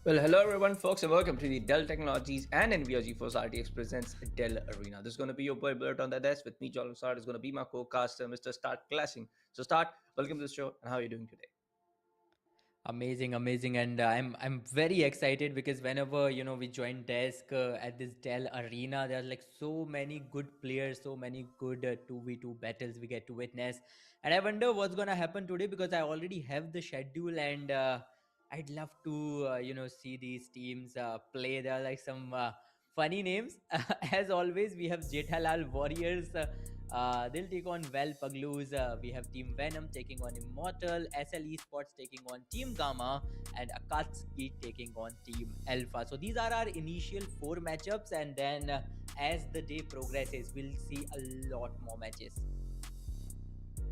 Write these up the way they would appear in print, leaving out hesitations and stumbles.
Well, hello everyone, folks, and welcome to the Dell Technologies and NVIDIA GeForce RTX presents Dell Arena. This is going to be your boy Blurt on the desk with me, John Start. Is going to be my co-caster, Mr. Start Clashing. So, Start, welcome to the show, and how are you doing today? Amazing, and I'm very excited because whenever we join desk at this Dell Arena, there are like so many good players, so many good 2v2 battles we get to witness, and I wonder what's gonna happen today because I already have the schedule and I'd love to see these teams play. There are like some funny names. As always, we have Jethalal Warriors. They'll take on Val Pagloos. We have Team Venom taking on Immortal, SL Esports taking on Team Gamma, and Akatsuki taking on Team Alpha. So these are our initial four matchups, and then as the day progresses, we'll see a lot more matches.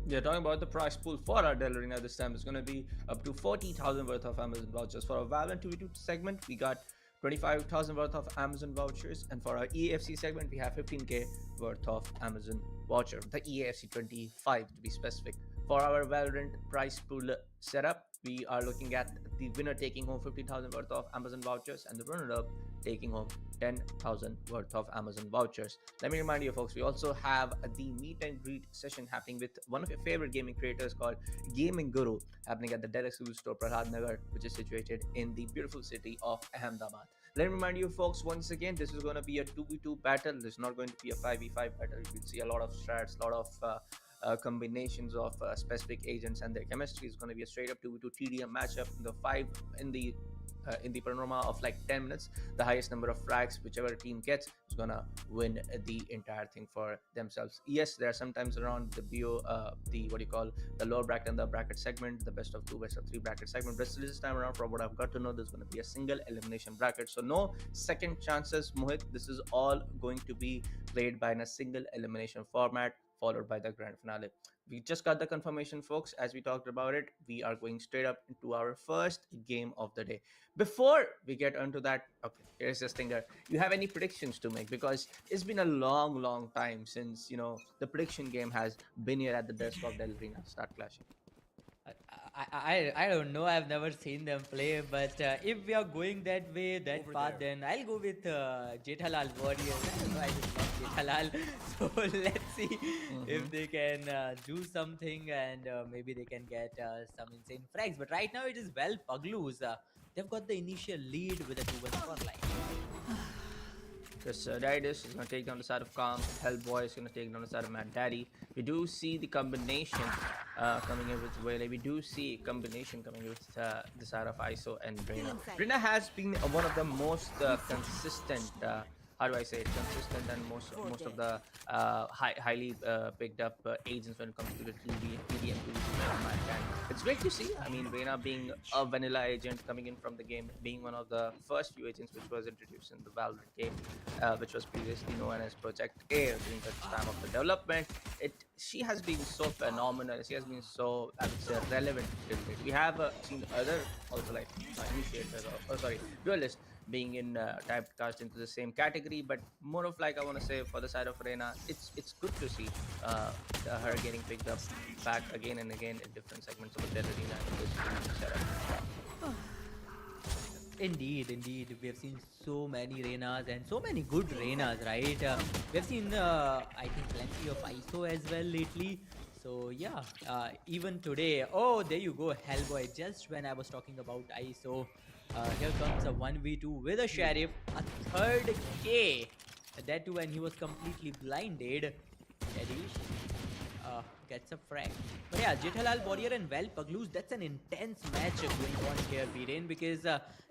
Yeah, talking about the prize pool for our Dell Arena this time is going to be up to 40,000 worth of Amazon vouchers. For our VALORANT 2v2 segment, we got 25,000 worth of Amazon vouchers, and for our EAFC segment, we have 15k worth of Amazon voucher. The EAFC 25 to be specific. For our Valorant prize pool setup, we are looking at the winner taking home 50,000 worth of Amazon vouchers and the runner-up taking home 10,000 worth of Amazon vouchers. Let me remind you, folks, we also have the meet and greet session happening with one of your favorite gaming creators called Gaming Guru, happening at the Dell Exclusive Store Prahlad Nagar, which is situated in the beautiful city of Ahmedabad. Let me remind you, folks, once again, this is going to be a 2v2 battle. This is not going to be a 5v5 battle. You will see a lot of strats, a lot of combinations of specific agents, and their chemistry is going to be a straight up 2v2 TDM matchup in the panorama of like 10 minutes. The highest number of frags whichever team gets is gonna win the entire thing for themselves. Yes, there are sometimes around the the what do you call, the lower bracket and the bracket segment, the best of two, best of three bracket segment. But still, this time around, from what I've got to know, there's going to be a single elimination bracket, so no second chances, Mohit. This is all going to be played by in a single elimination format, followed by the grand finale. We just got the confirmation, folks. As we talked about it, we are going straight up into our first game of the day. Before we get onto that, okay, here's this thing. You have any predictions to make? Because it's been a long time since the prediction game has been here at the desk of Dell Arena. Start clashing. I don't know. I've never seen them play, but if we are going that way, that path, then I'll go with Jethalal Warriors. I don't know. I just love Jethalal, so let's see if Mm-hmm. they can do something and maybe they can get some insane frags. But right now it is well Pagloos. They've got the initial lead with a 2-1 scoreline. Because Didus is going to take down the side of Calm. Hellboy is going to take down the side of Mad Daddy. We do see the combination coming in with Wele. We do see combination coming in with the side of ISO and Reyna. Reyna has been one of the most consistent. How do I say it? Consistent and most of the highly picked up agents when it comes to the 2D and 2D format. And it's great to see. I mean, Reyna being a vanilla agent coming in from the game, being one of the first few agents which was introduced in the Valorant game, which was previously known as Project Air during the time of the development. She has been so phenomenal. She has been so, I would say, relevant. We have seen other also like initiators or duelists being in typecast into the same category, but more of like, I want to say, for the side of Reyna, it's good to see her getting picked up back again and again in different segments of the arena in this setup. Indeed. We have seen so many Reynas and so many good Reynas, right? We have seen, I think, plenty of ISO as well lately. So, yeah, even today. Oh, there you go, Hellboy. Just when I was talking about ISO, here comes a 1v2 with a Sheriff, a third K. That too when he was completely blinded. Daddy gets a frag. But yeah, Jethalal Warrior and Val Pagloos, that's an intense match going on here, Viren, because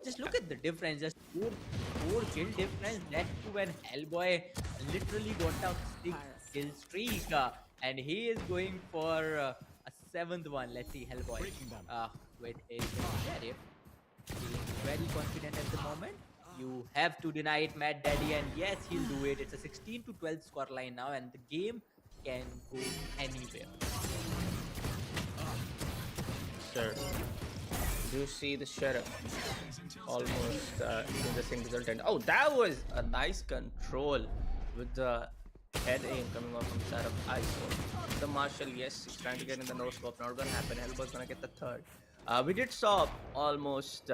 just look at the difference. Just four kill difference. That too when Hellboy literally got a 6 kill streak. And he is going for a 7th one. Let's see, Hellboy with his Sheriff. Feeling very confident at the moment. You have to deny it, Mad Daddy, and yes, he'll do it. It's a 16 to 12 scoreline now, and the game can go anywhere. Sure. Do see the sheriff almost in the same result. And oh, that was a nice control with the head aim coming off from the side of ISO. The Marshall, yes, he's trying to get in the no scope. Not gonna happen. Hellboy's gonna get the third. We did saw almost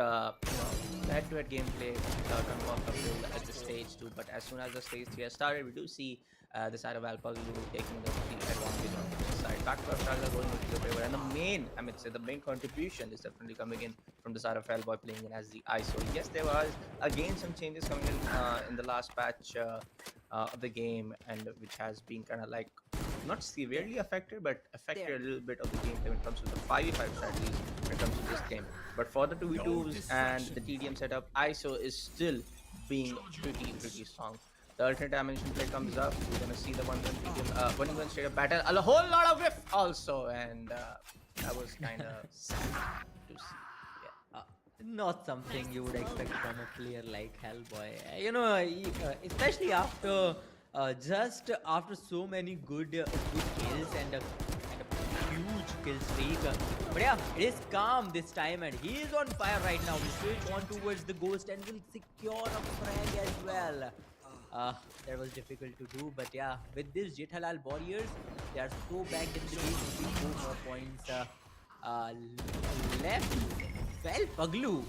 head-to-head gameplay can walk uphill at the stage 2, but as soon as the stage 3 has started, we do see the side of Alpha Lulu taking the advantage on the side. Backdoor strategy going into the favor, and I would say, the main contribution is definitely coming in from the side of Hellboy playing in as the ISO. Yes, there was again some changes coming in the last patch of the game, and which has been kind of like not There, severely affected, but there. affected a little bit of the gameplay when it comes to the 5v5 strategies when it comes to this game. But for the 2v2s and the TDM setup, ISO is still being pretty strong. The alternate dimension play comes up. We're gonna see the 1v1 TDM, 1v1 straight up battle. A whole lot of whiff also, and that was kind of sad to see. Uh, Not something you would expect from a player like Hellboy. Especially after just after so many good kills and a huge kill streak. But yeah, it is calm this time, and he is on fire right now. He'll switch on towards the ghost and will secure a frag as well. That was difficult to do, but yeah, with this Jethalal Warriors, they are so back in the lead, 4 more points left. Well, Paglu,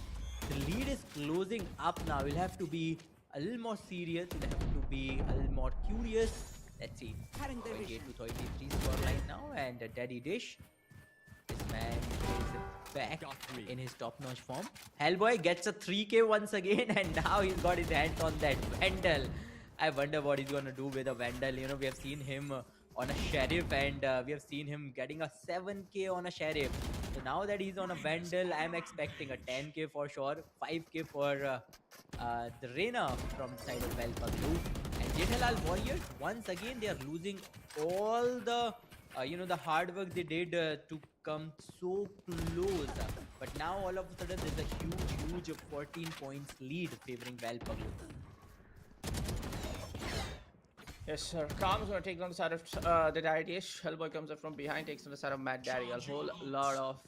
the lead is closing up now. We'll have to be a little more serious. We'll have to be a little more curious. Let's see. 28 to 33 scoreline now, and a Daddy Dish. This man is back in his top-notch form. Hellboy gets a 3k once again, and now he's got his hands on that Vandal. I wonder what he's gonna do with a Vandal. You know, we have seen him on a Sheriff, and we have seen him getting a 7k on a Sheriff. So now that he's on a Vandal, I'm expecting a 10k for sure, 5k for the Reina from the side of Valpaglu. And Jethalal Warriors, once again, they are losing all the the hard work they did to come so close. But now all of a sudden there's a huge 14 points lead favoring Valpaglu. Yes, sir. Calm's gonna take on the side of the Daddy-ish. Hellboy comes up from behind, takes on the side of Mad Daddy. A whole lot of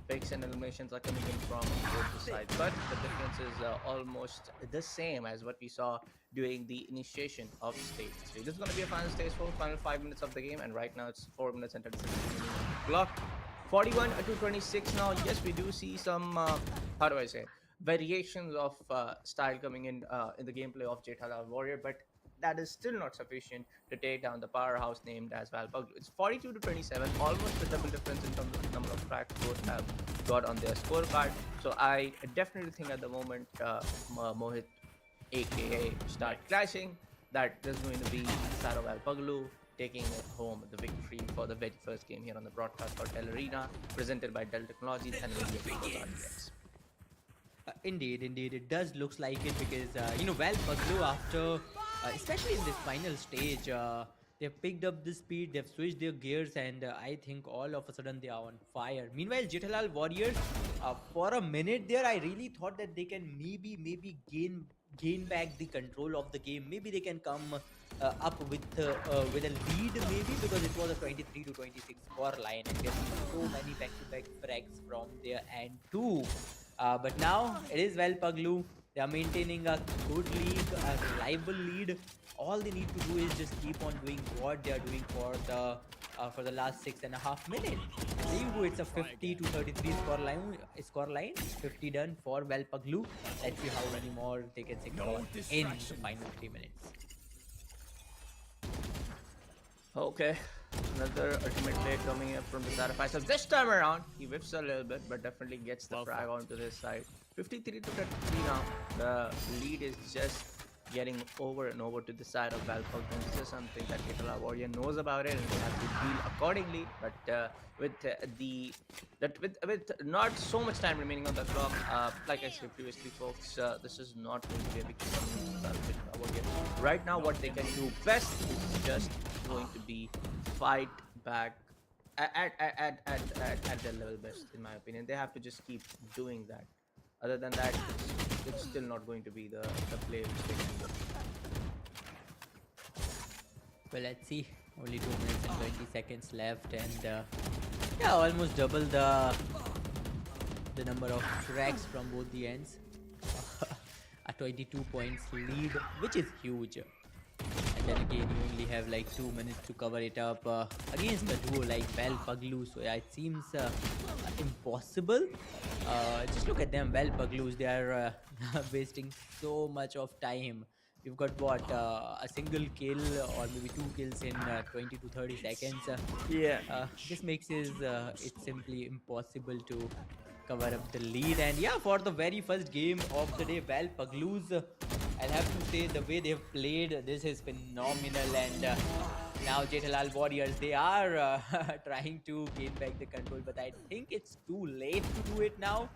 picks and eliminations are coming in from both the sides, but the difference is almost the same as what we saw during the initiation of stage 3. This is gonna be a final stage 4, final 5 minutes of the game, and right now it's 4 minutes and 36 seconds on the clock. 41 to 26 now. Yes, we do see some, how do I say, variations of style coming in the gameplay of Jethalal Warrior, but that is still not sufficient to take down the powerhouse named as Valpaglu. It's 42 to 27, almost a double difference in terms of the number of tracks both have got on their scorecard. So I definitely think at the moment Mohit, aka Start Clashing, that there's going to be Saro Valpaglu taking home the victory for the very first game here on the broadcast for Dell Arena, presented by Dell Technologies and Nvidia RTX. Indeed, it does looks like it because Valpaglu after especially in this final stage, they've picked up the speed, they've switched their gears, and I think all of a sudden they are on fire. Meanwhile, Jethalal Warriors, for a minute there, I really thought that they can maybe gain back the control of the game. Maybe they can come up with a lead, maybe because it was a 23 to 26 score line, and we have seen so many back-to-back frags from their end too. But now it is Valpaglu. They are maintaining a good lead, a reliable lead. All they need to do is just keep on doing what they are doing for the last 6.5 minutes. And there you go. It's a 50 to 33 score line. 50 done for Valpaglu. Let's see how many more they can secure in the final 3 minutes. Okay, another ultimate play coming up from the side of Faisal. This time around, he whips a little bit, but definitely gets the frag onto this side. 53 to 33 now. The lead is just getting over and over to the side of Valpaglu. This is something that Jethalal Warrior knows about it, and they have to deal accordingly. But with not so much time remaining on the clock, like I said previously, folks, this is not going to be a victory coming from the side of Jethalal Warrior. Right now, what they can do best is just going to be fight back at their level best, in my opinion. They have to just keep doing that. Other than that, it's still not going to be the play which they can do. Well, let's see. Only 2 minutes and 20 seconds left, and yeah, almost double the number of tracks from both the ends. A 22 points lead, which is huge. and then again you only have like 2 minutes to cover it up against a duo like Val Paglu. So yeah, it seems impossible. Just look at them, Val Paglus. They are wasting so much of time. We've got what a single kill or maybe two kills in 20 to 30 seconds. Yeah. This makes it simply impossible to cover up the lead. And yeah, for the very first game of the day, Val Paglus, I'll have to say the way they've played, this is phenomenal. And now Jethalal Warriors, they are trying to gain back the control, but I think it's too late to do it now.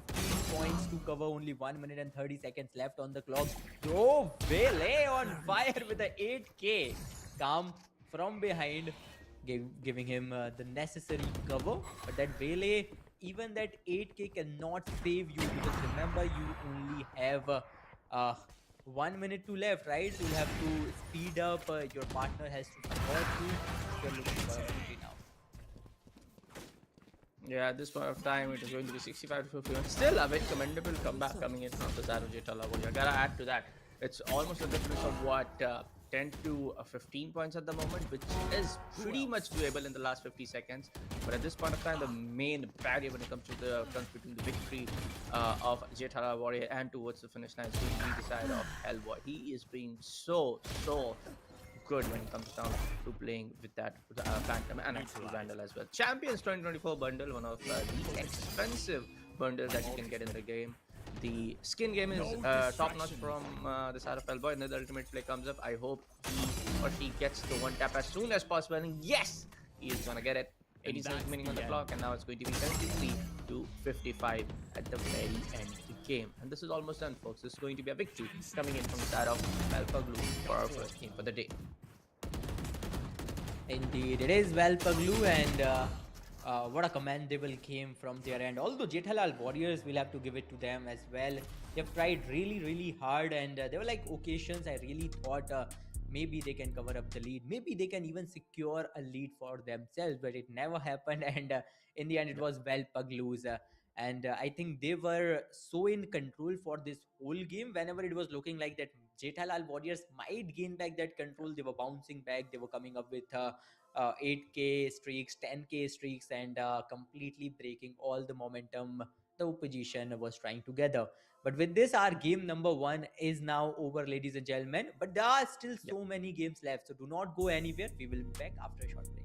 15 points to cover, only 1 minute and 30 seconds left on the clock. Oh, Vele on fire with a 8k. Calm from behind, giving him the necessary cover. But that Vele, even that 8k cannot save you, because remember, you only have 1 minute to left, right? So you'll have to speed up. Your partner has to support you if you're looking for a victory now. Yeah, at this point of time, it is going to be 65 to 51. Still a very commendable comeback coming in from the side of Jetala. I gotta add to that. It's almost a difference of what 10 to 15 points at the moment, which is pretty much doable in the last 50 seconds. But at this point of time, the main barrier when it comes to the comes between the victory of Jetala Warrior and towards the finish line is going to be the side of Hellboy. He is being so good when it comes down to playing with that Phantom and actually Vandal as well. Champions 2024 bundle, one of the expensive bundles that you can get in the game. The skin game is top notch from the side of Hellboy, and the ultimate play comes up. I hope he or she gets the one tap as soon as possible. And yes, he is gonna get it. 80 seconds remaining on the clock, and now it's going to be 73 to 55 at the very end of the game. And this is almost done, folks. This is going to be a victory coming in from the side of Valpaglu for our first game for the day. Indeed, it is Val Paglu, and what a commendable game from their end. Although Jethalal Warriors, will have to give it to them as well. They've tried really hard, and there were like occasions I really thought maybe they can cover up the lead. Maybe they can even secure a lead for themselves, but it never happened. And in the end, it was Val Paglu's. And I think they were so in control for this whole game. Whenever it was looking like that Jethalal Warriors might gain back that control, they were bouncing back. They were coming up with 8k streaks, 10k streaks, and completely breaking all the momentum the opposition was trying to gather. But with this, our game number one is now over, ladies and gentlemen. But there are still so many games left, so do not go anywhere. We will be back after a short break.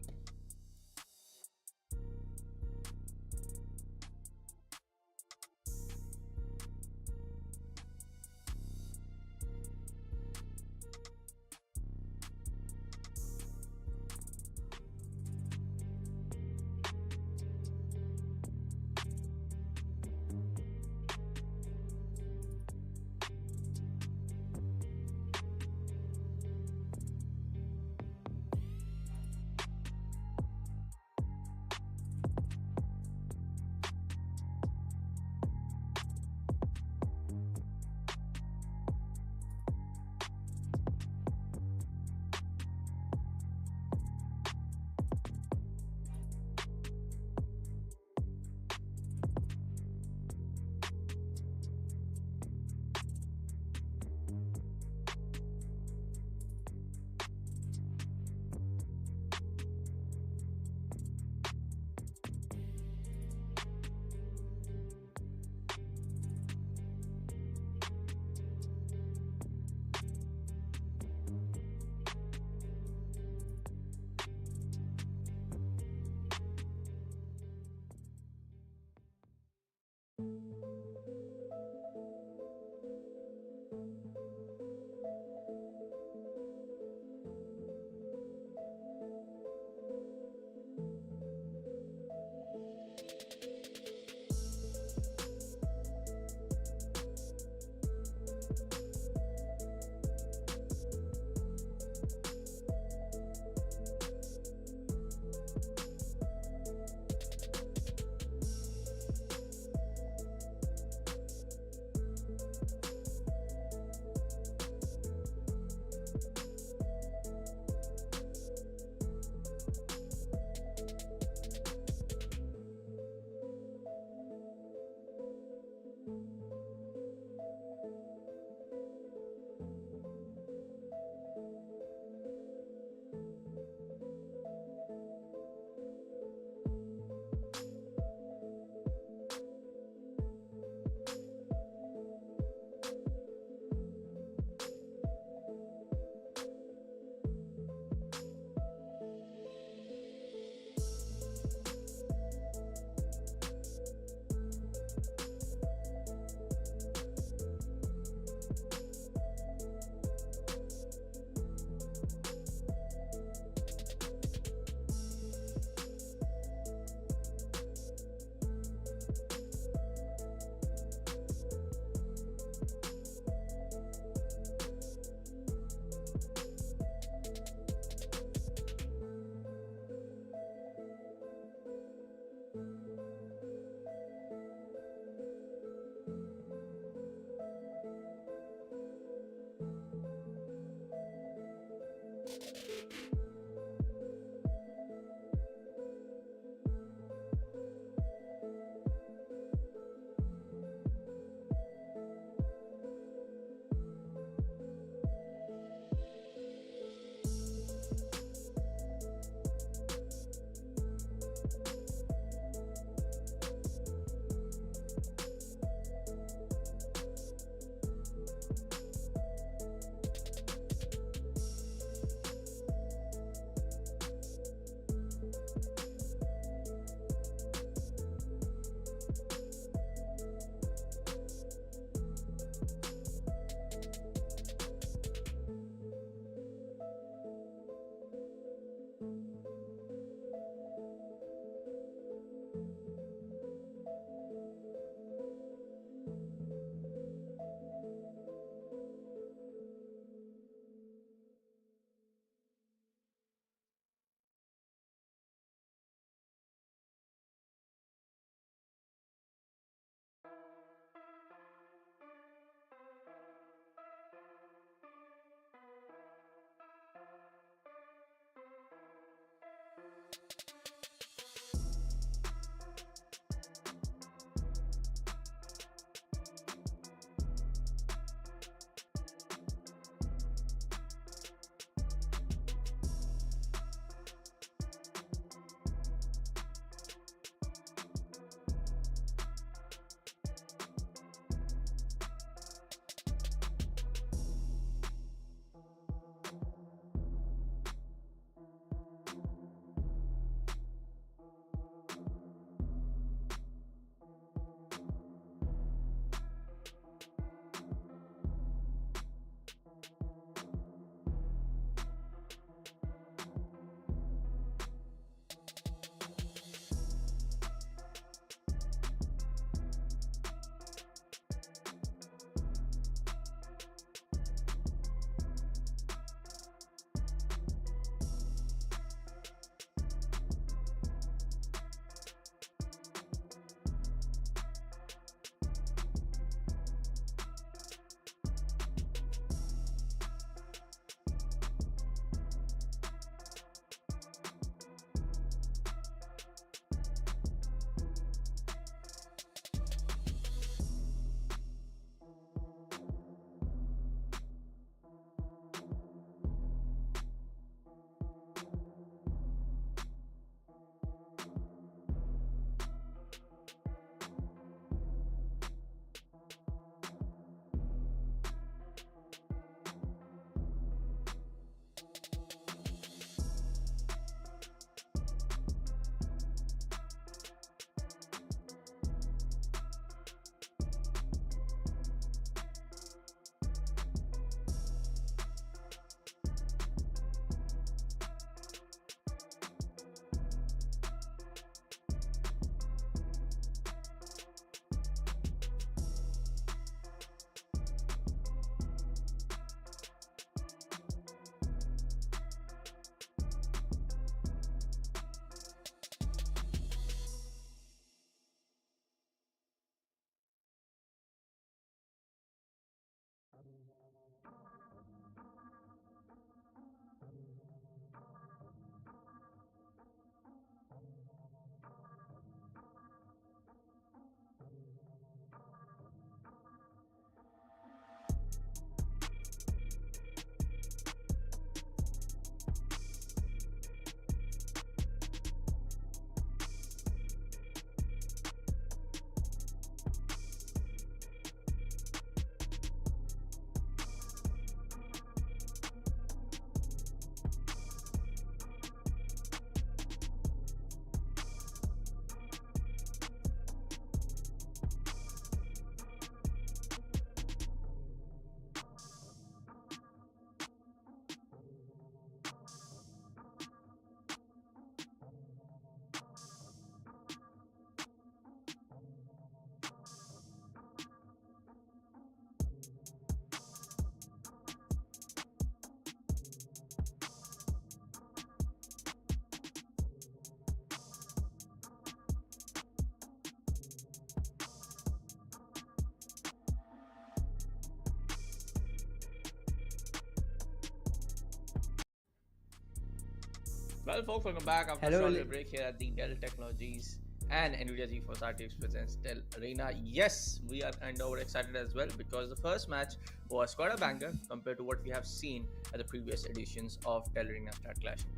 Well, folks, welcome back after a Hello. short little break here at the Dell Technologies and NVIDIA GeForce RTX presents Dell Arena. Yes, we are kind of excited as well because the first match was quite a banger compared to what we have seen at the previous editions of Dell Arena Start Clashing.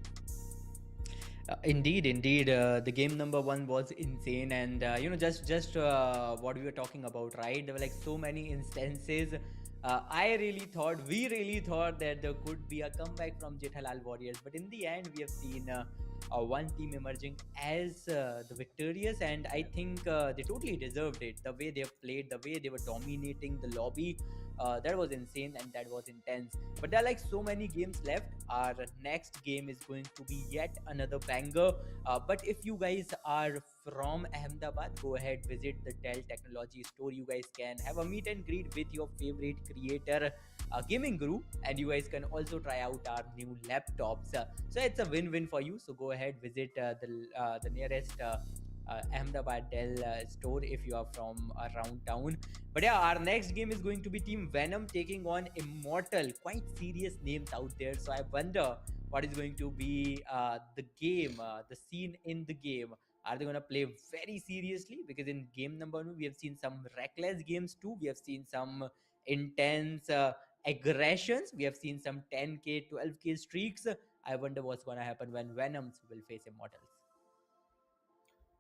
Indeed. The game number one was insane, and just what we were talking about, right? There were like so many instances. We really thought that there could be a comeback from Jethalal Warriors, but in the end, we have seen one team emerging as the victorious, and I think they totally deserved it. The way they have played, the way they were dominating the lobby, that was insane and that was intense. But there are like so many games left. Our next game is going to be yet another banger. But if you guys are from Ahmedabad, go ahead, visit the Dell Technology store. You guys can have a meet and greet with your favorite creator, gaming guru, and you guys can also try out our new laptops. So it's a win-win for you. So go ahead, visit the nearest Ahmedabad Dell store if you are from around town. But yeah, our next game is going to be Team Venom taking on Immortal. Quite serious names out there. So I wonder what is going to be the game, the scene in the game. Are they going to play very seriously? Because in game number one, we have seen some reckless games too. We have seen some intense aggressions. We have seen some 10k, 12k streaks. I wonder what's going to happen when Venoms will face Immortals.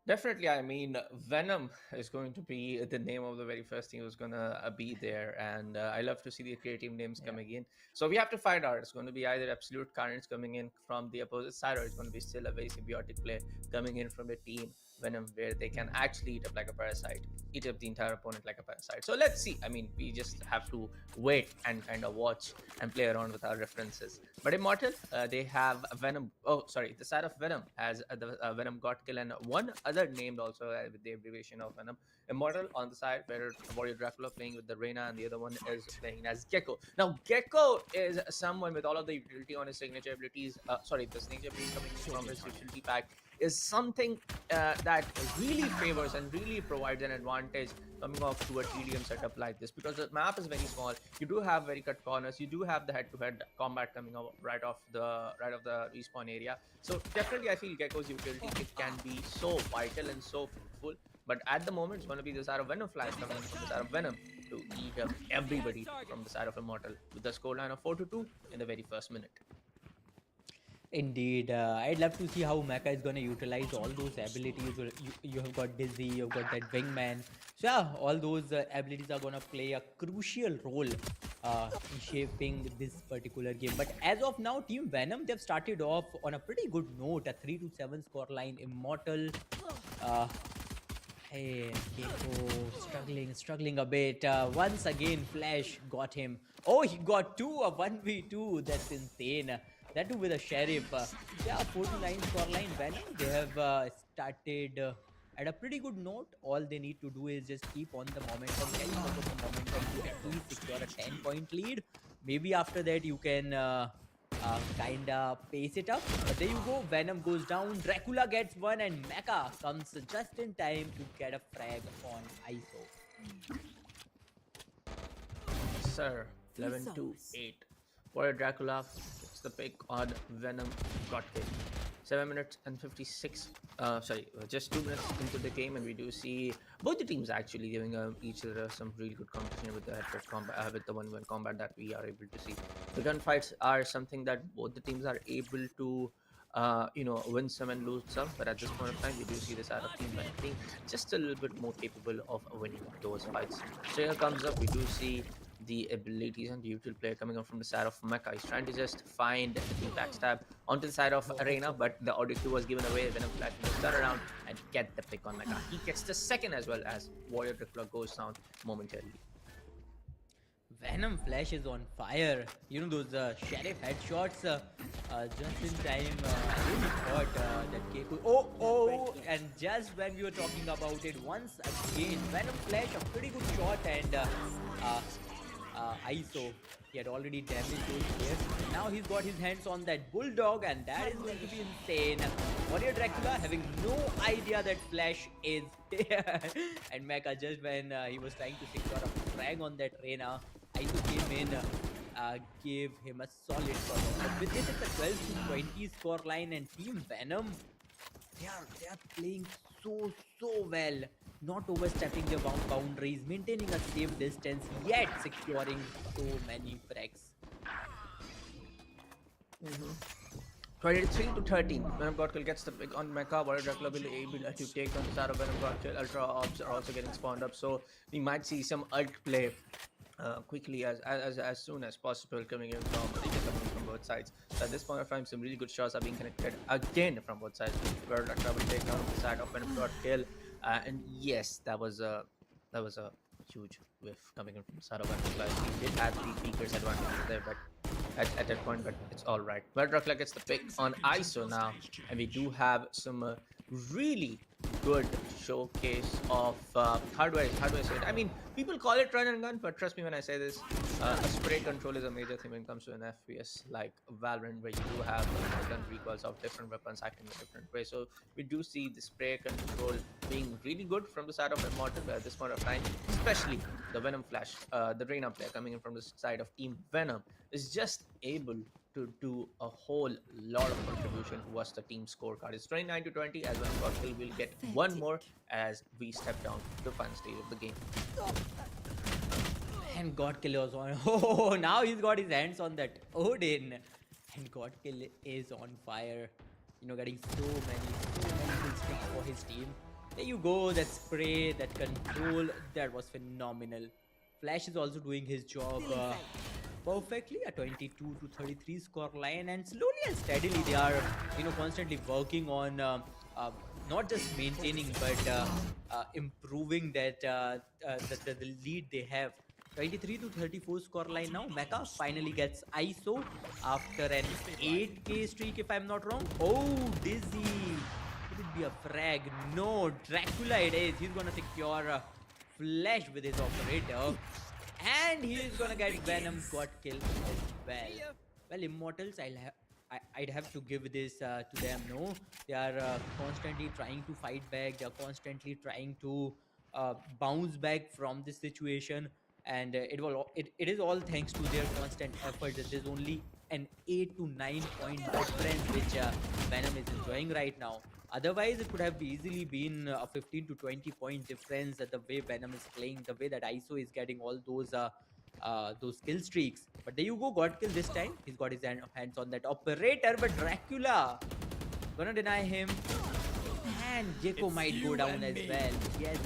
Definitely, I mean, Venom is going to be the name of the very first thing who's going to be there. And I love to see the creative names Yeah. coming in. So we have to find out. It's going to be either Absolute Currents coming in from the opposite side, or it's going to be still a very symbiotic play coming in from the team Venom, where they can actually eat up like a parasite, eat up the entire opponent like a parasite. So let's see. I mean, we just have to wait and kind of watch and play around with our references. But Immortal, they have Venom. Oh, sorry. The side of Venom has the Venom God Kill and one other named also with the abbreviation of Venom. Immortal on the side, where Warrior Dracula playing with the Reyna, and the other one is playing as Gecko. Now, Gecko is someone with all of the utility on his signature abilities. The signature abilities coming from his utility pack is something that really favors and really provides an advantage coming off to a TDM setup like this, because the map is very small. You do have very cut corners. You do have the head-to-head combat coming out right off the respawn area. So definitely, I feel Gecko's utility, it can be so vital and so fruitful. But at the moment, it's going to be the side of Venom Flash coming from the side of Venom to eat up everybody from the side of Immortal with the scoreline of 4-2 in the very first minute. Indeed, I'd love to see how Mecha is gonna utilize all those abilities. You have got Dizzy, you've got that Wingman. So yeah, all those abilities are gonna play a crucial role in shaping this particular game. But as of now, Team Venom, they've started off on a pretty good note, a 3-7 scoreline. Immortal, uh, hey, Keiko struggling a bit. Once again, Flash got him. Oh, he got two, a 1v2. That's insane. That too with a sheriff. Yeah, 4-9 scoreline. Venom, they have started at a pretty good note. All they need to do is just keep on the momentum, carry forward the momentum to at least secure a 10-point lead. Maybe after that, you can kinda pace it up. But there you go. Venom goes down. Dracula gets one, and Mecha comes just in time to get a frag on ISO. Sir, 11-8. Warrior Dracula gets the pick on Venom God Kill. 7 minutes and 56. Just 2 minutes into the game, and we do see both the teams actually giving each other some really good competition with the head-to-head combat, with the one-one combat that we are able to see. The gunfights are something that both the teams are able to win some and lose some, but at this point of time, we do see this out of team Venom being just a little bit more capable of winning those fights. So here comes up, we do see the abilities and the util player coming up from the side of Mecha. He's trying to just find the backstab onto the side of Arena, but the audio cue was given away. Venom Flash will turn around and get the pick on Mecha. He gets the second as well, as Warrior Dracula goes down momentarily. Venom Flash is on fire. You know those sheriff headshots just in time. I really thought that Keiko. Oh! And just when we were talking about it, once again, Venom Flash, a pretty good shot, and ISO. He had already damaged those players. Now he's got his hands on that Bulldog, and that is going to be insane. Warrior Dracula having no idea that Flash is there. And Mecha, just when he was trying to secure a frag on that Reyna, ISO came in gave him a solid performance. With this, it's a 12 to 20 score line, and Team Venom, they are playing so well, not overstepping their boundaries, maintaining a safe distance, yet securing so many frags. 23 to 13. Venom God Kill gets the pick on Mecha. Warrior Dracula will be able to take down the side of Venom God Kill. Ultra Ops are also getting spawned up, so we might see some ult play quickly as soon as possible coming in from coming in from both sides. So at this point of time, some really good shots are being connected again from both sides. Warrior Dracula will take down the side of Venom God Kill, and yes, that was a huge whiff coming in from the side of Venom. He did have the Peaker's advantage there, but at that point, but it's all right. Well, Dracula gets the pick on ISO now, and we do have some really good showcase of how do I say it? I mean, people call it run and gun, but trust me when I say this, a spray control is a major thing when it comes to an FPS like Valorant, where you do have gun recoils of different weapons acting in a different way. So we do see the spray control being really good from the side of Immortal at this point of time, especially the Venom Flash, the Reina player coming in from the side of Team Venom is just able to do a whole lot of contribution towards the team scorecard. It's 29 to 20 as well. Godkill will get one more as we step down to the final stage of the game. And God Kill was on. Oh, now he's got his hands on that Odin. And God Kill is on fire. Getting so many kill streaks for his team. There you go, that spray, that control, that was phenomenal. Flash is also doing his job perfectly, a 22 to 33 score line, and slowly and steadily they are constantly working on not just maintaining but improving that the lead they have. 23 to 34 score line now. Mecha finally gets ISO after an 8k streak, if I'm not wrong. Oh, Dizzy. Could it be a frag? No, Dracula it is. He's gonna secure Flash with his operator. And he is gonna get Venom got killed as well. Well, Immortals, I'd have to give this to them. No, they are constantly trying to fight back. They are constantly trying to bounce back from this situation, and it is all thanks to their constant effort. There's only an 8 to 9 point difference which Venom is enjoying right now. Otherwise, it could have easily been a 15 to 20 point difference at the way Venom is playing, the way that ISO is getting all those kill streaks. But there you go, got kill this time. He's got his hands on that operator, but Dracula gonna deny him. And Jeko might go down as well. Yes,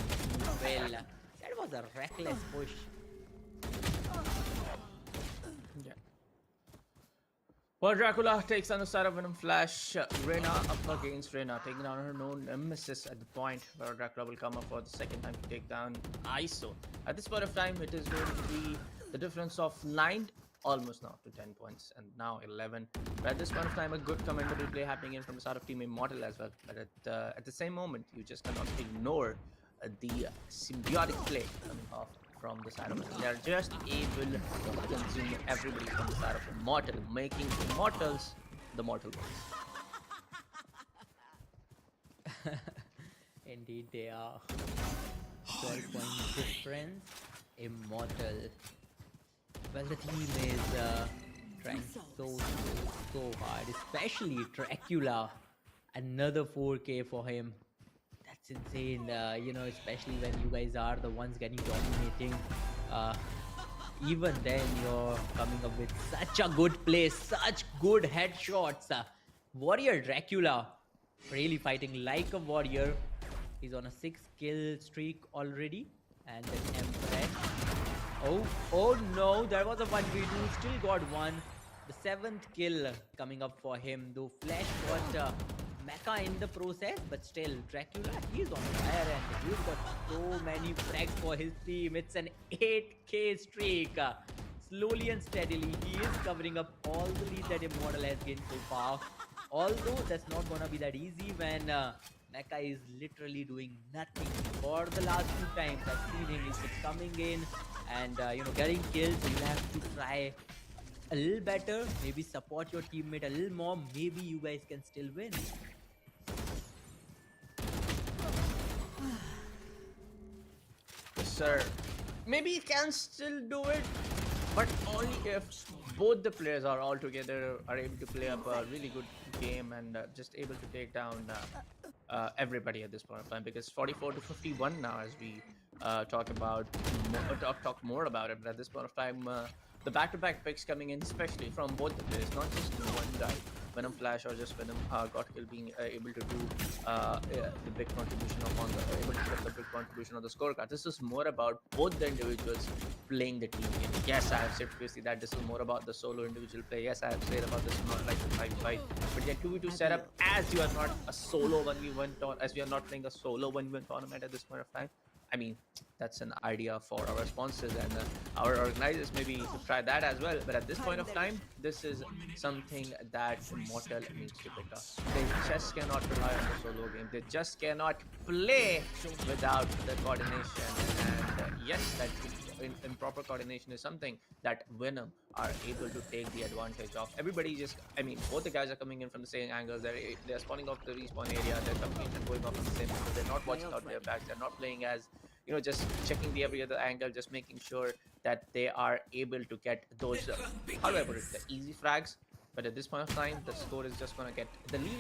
he will. That was a reckless push. Yeah. Well, Dracula takes on the side of Venom Flash. Reina up against Reina, taking down her known nemesis at the point where Dracula will come up for the second time to take down ISO. At this point of time, it is going to be the difference of 9, almost now to 10 points, and now 11. But at this point of time, a good commentator play happening in from the side of Team Immortal as well. But at the same moment, you just cannot ignore the symbiotic play coming off from the side of it. They are just able to consume everybody from the side of Immortal, making Immortals the mortal ones. Indeed, they are. 12 point difference. Immortal. Well, the team is trying so hard, especially Dracula. Another 4k for him. That's insane, especially when you guys are the ones getting dominating. Even then, you're coming up with such a good play, such good headshots. Warrior Dracula, really fighting like a warrior. He's on a 6 kill streak already. And then Empress. Oh no, there was a 1v2, still got one. The 7th kill coming up for him, though Flash got Mecha in the process, but still, Dracula, he's on fire and he's got so many frags for his team. It's an 8k streak. Slowly and steadily, he is covering up all the lead that Immortal has gained so far. Although that's not gonna be that easy when Mecha is literally doing nothing. For the last 2 times I've seen him, he's just coming in and getting kills. So you have to try a little better, maybe support your teammate a little more. Maybe you guys can still win. Yes, sir. Maybe he can still do it. but only if both the players are all together, are able to play up a really good game and just able to take down everybody at this point of time. Because 44 to 51 now, as we talk more about it. But at this point of time, the back-to-back picks coming in, especially from both the players, not just one guy. Venom Flash or just Venom got kill being able to do the big contribution upon the able to get the big contribution on the scorecard. This is more about both the individuals playing the team game. Yes, I have said previously that this is more about the solo individual play. Yes, I have said about this not like the 5v5, but yeah, 2v2 setup, as you are not a solo 1v1 as we are not playing a solo 1v1 tournament at this point of time. I mean, that's an idea for our sponsors and our organizers maybe to try that as well. But at this point of time, this is something that Immortal needs to pick up. They just cannot rely on the solo game. They just cannot play without the coordination. And yes, that improper coordination is something that Venom are able to take the advantage of. Everybody just, I mean, both the guys are coming in from the same angles. They're spawning off the respawn area. They're coming in and going off on the same angle. They're not watching out their backs. They're not playing as, just checking the every other angle, just making sure that they are able to get those, however, the easy frags. But at this point of time, the lead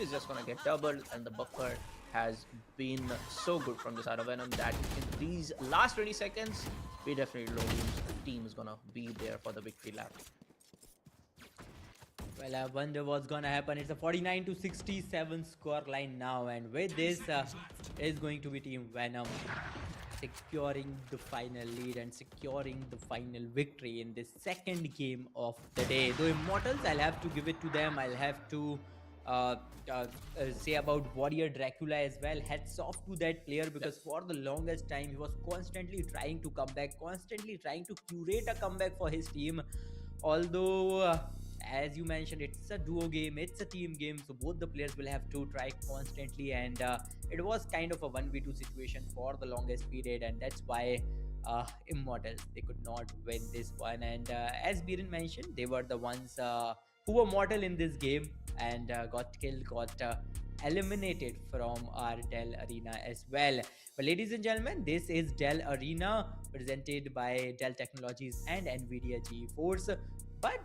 is just gonna get doubled, and the buffer has been so good from the side of Venom that in these last 20 seconds, we definitely know whose team is gonna be there for the victory lap. Well, I wonder what's gonna happen. It's a 49 to 67 score line now, and with this, is going to be Team Venom securing the final lead and securing the final victory in this second game of the day. Though Immortals, I'll have to give it to them. I'll have to uh, say about Warrior Dracula as well. Hats off to that player, because for the longest time he was constantly trying to come back, constantly trying to curate a comeback for his team. Although, as you mentioned, it's a duo game, it's a team game, so both the players will have to try constantly, and it was kind of a 1v2 situation for the longest period, and that's why Immortals, they could not win this one. And as Biren mentioned, they were the ones who were mortal in this game and got killed, got eliminated from our Dell Arena as well. But ladies and gentlemen, this is Dell Arena presented by Dell Technologies and Nvidia GeForce. But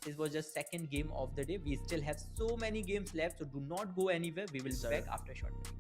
this was just second game of the day. We still have so many games left, so do not go anywhere. We will be back after a short break.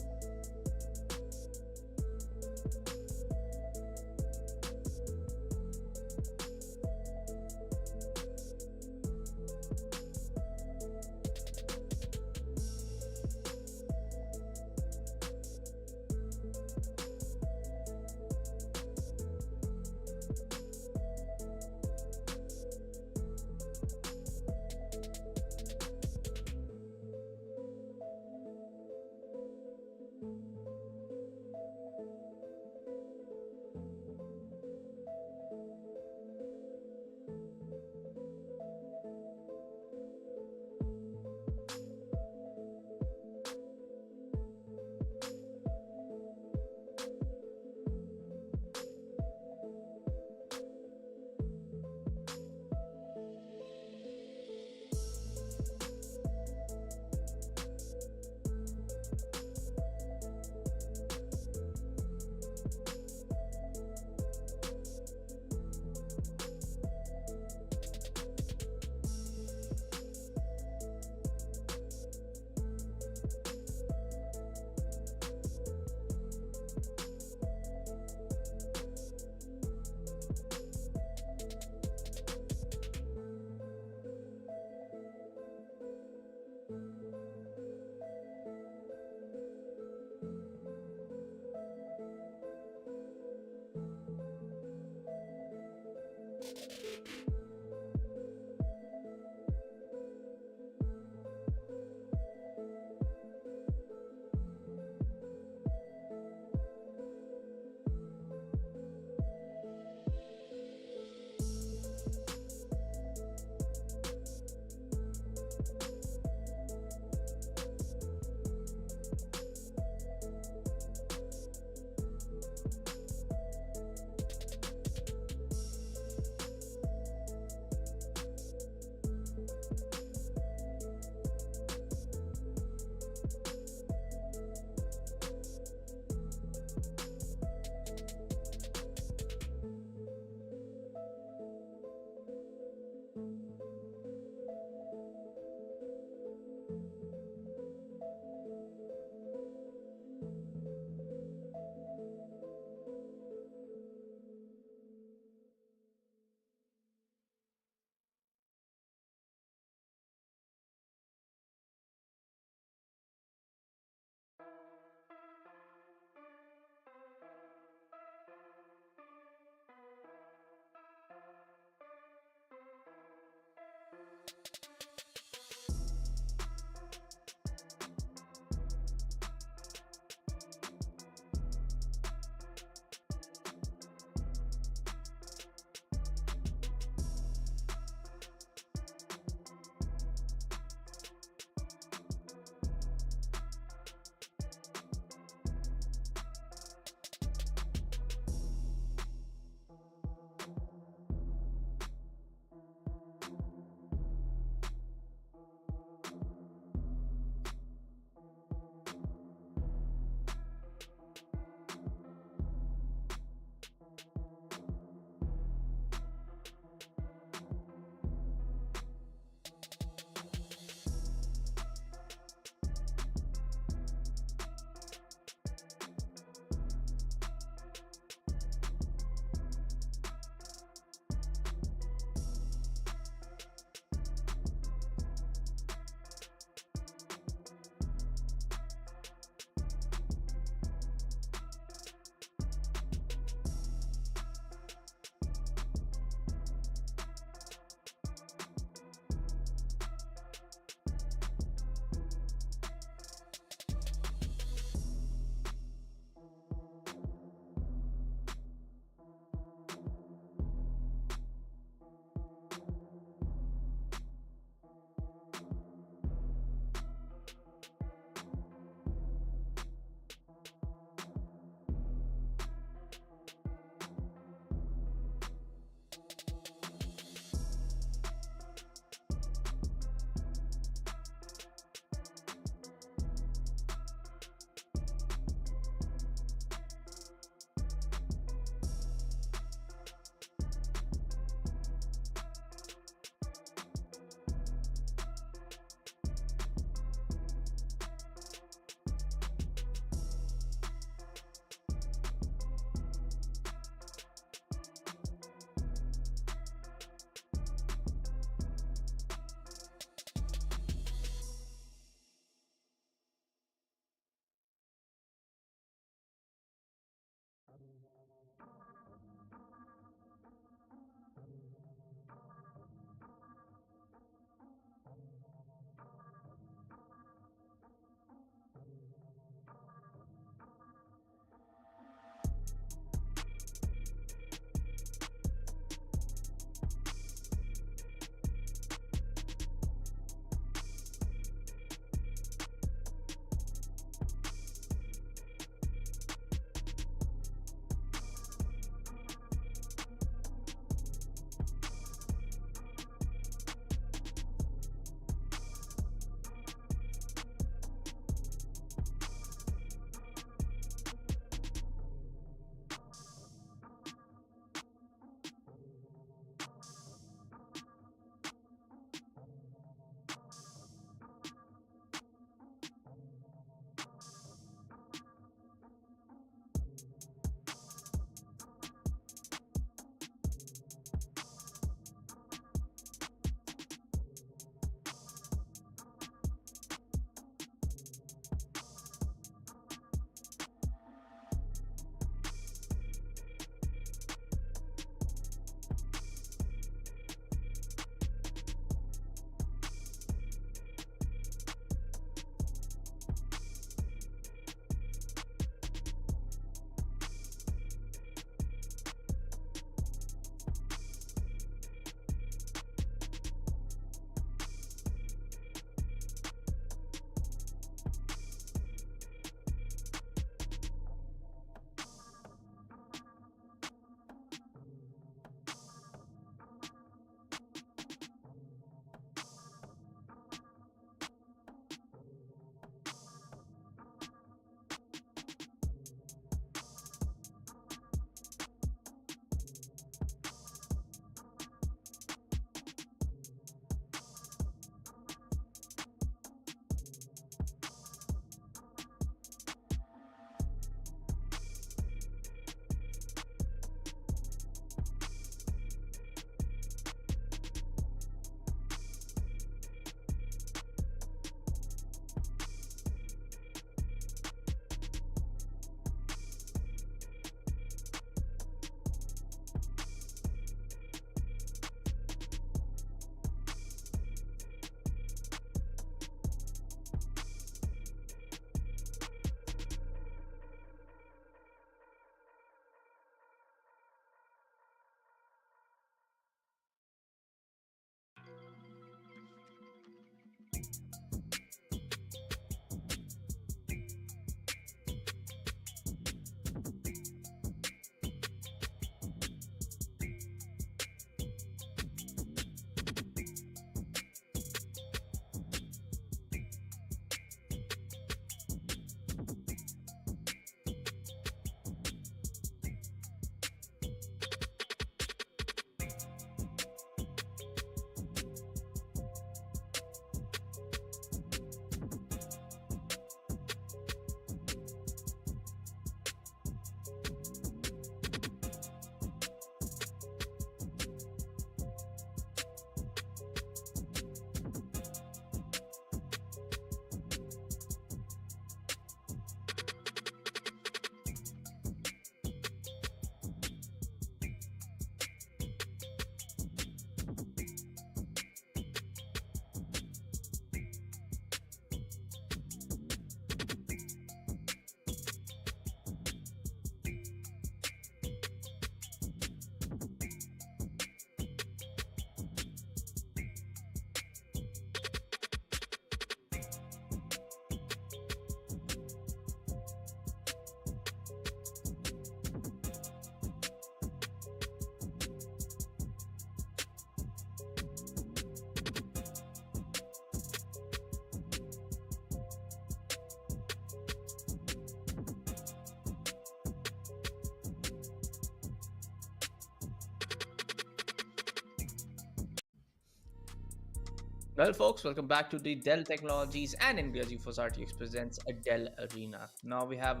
Well, folks, welcome back to the Dell Technologies and Nvidia GeForce RTX presents a Dell Arena. Now we have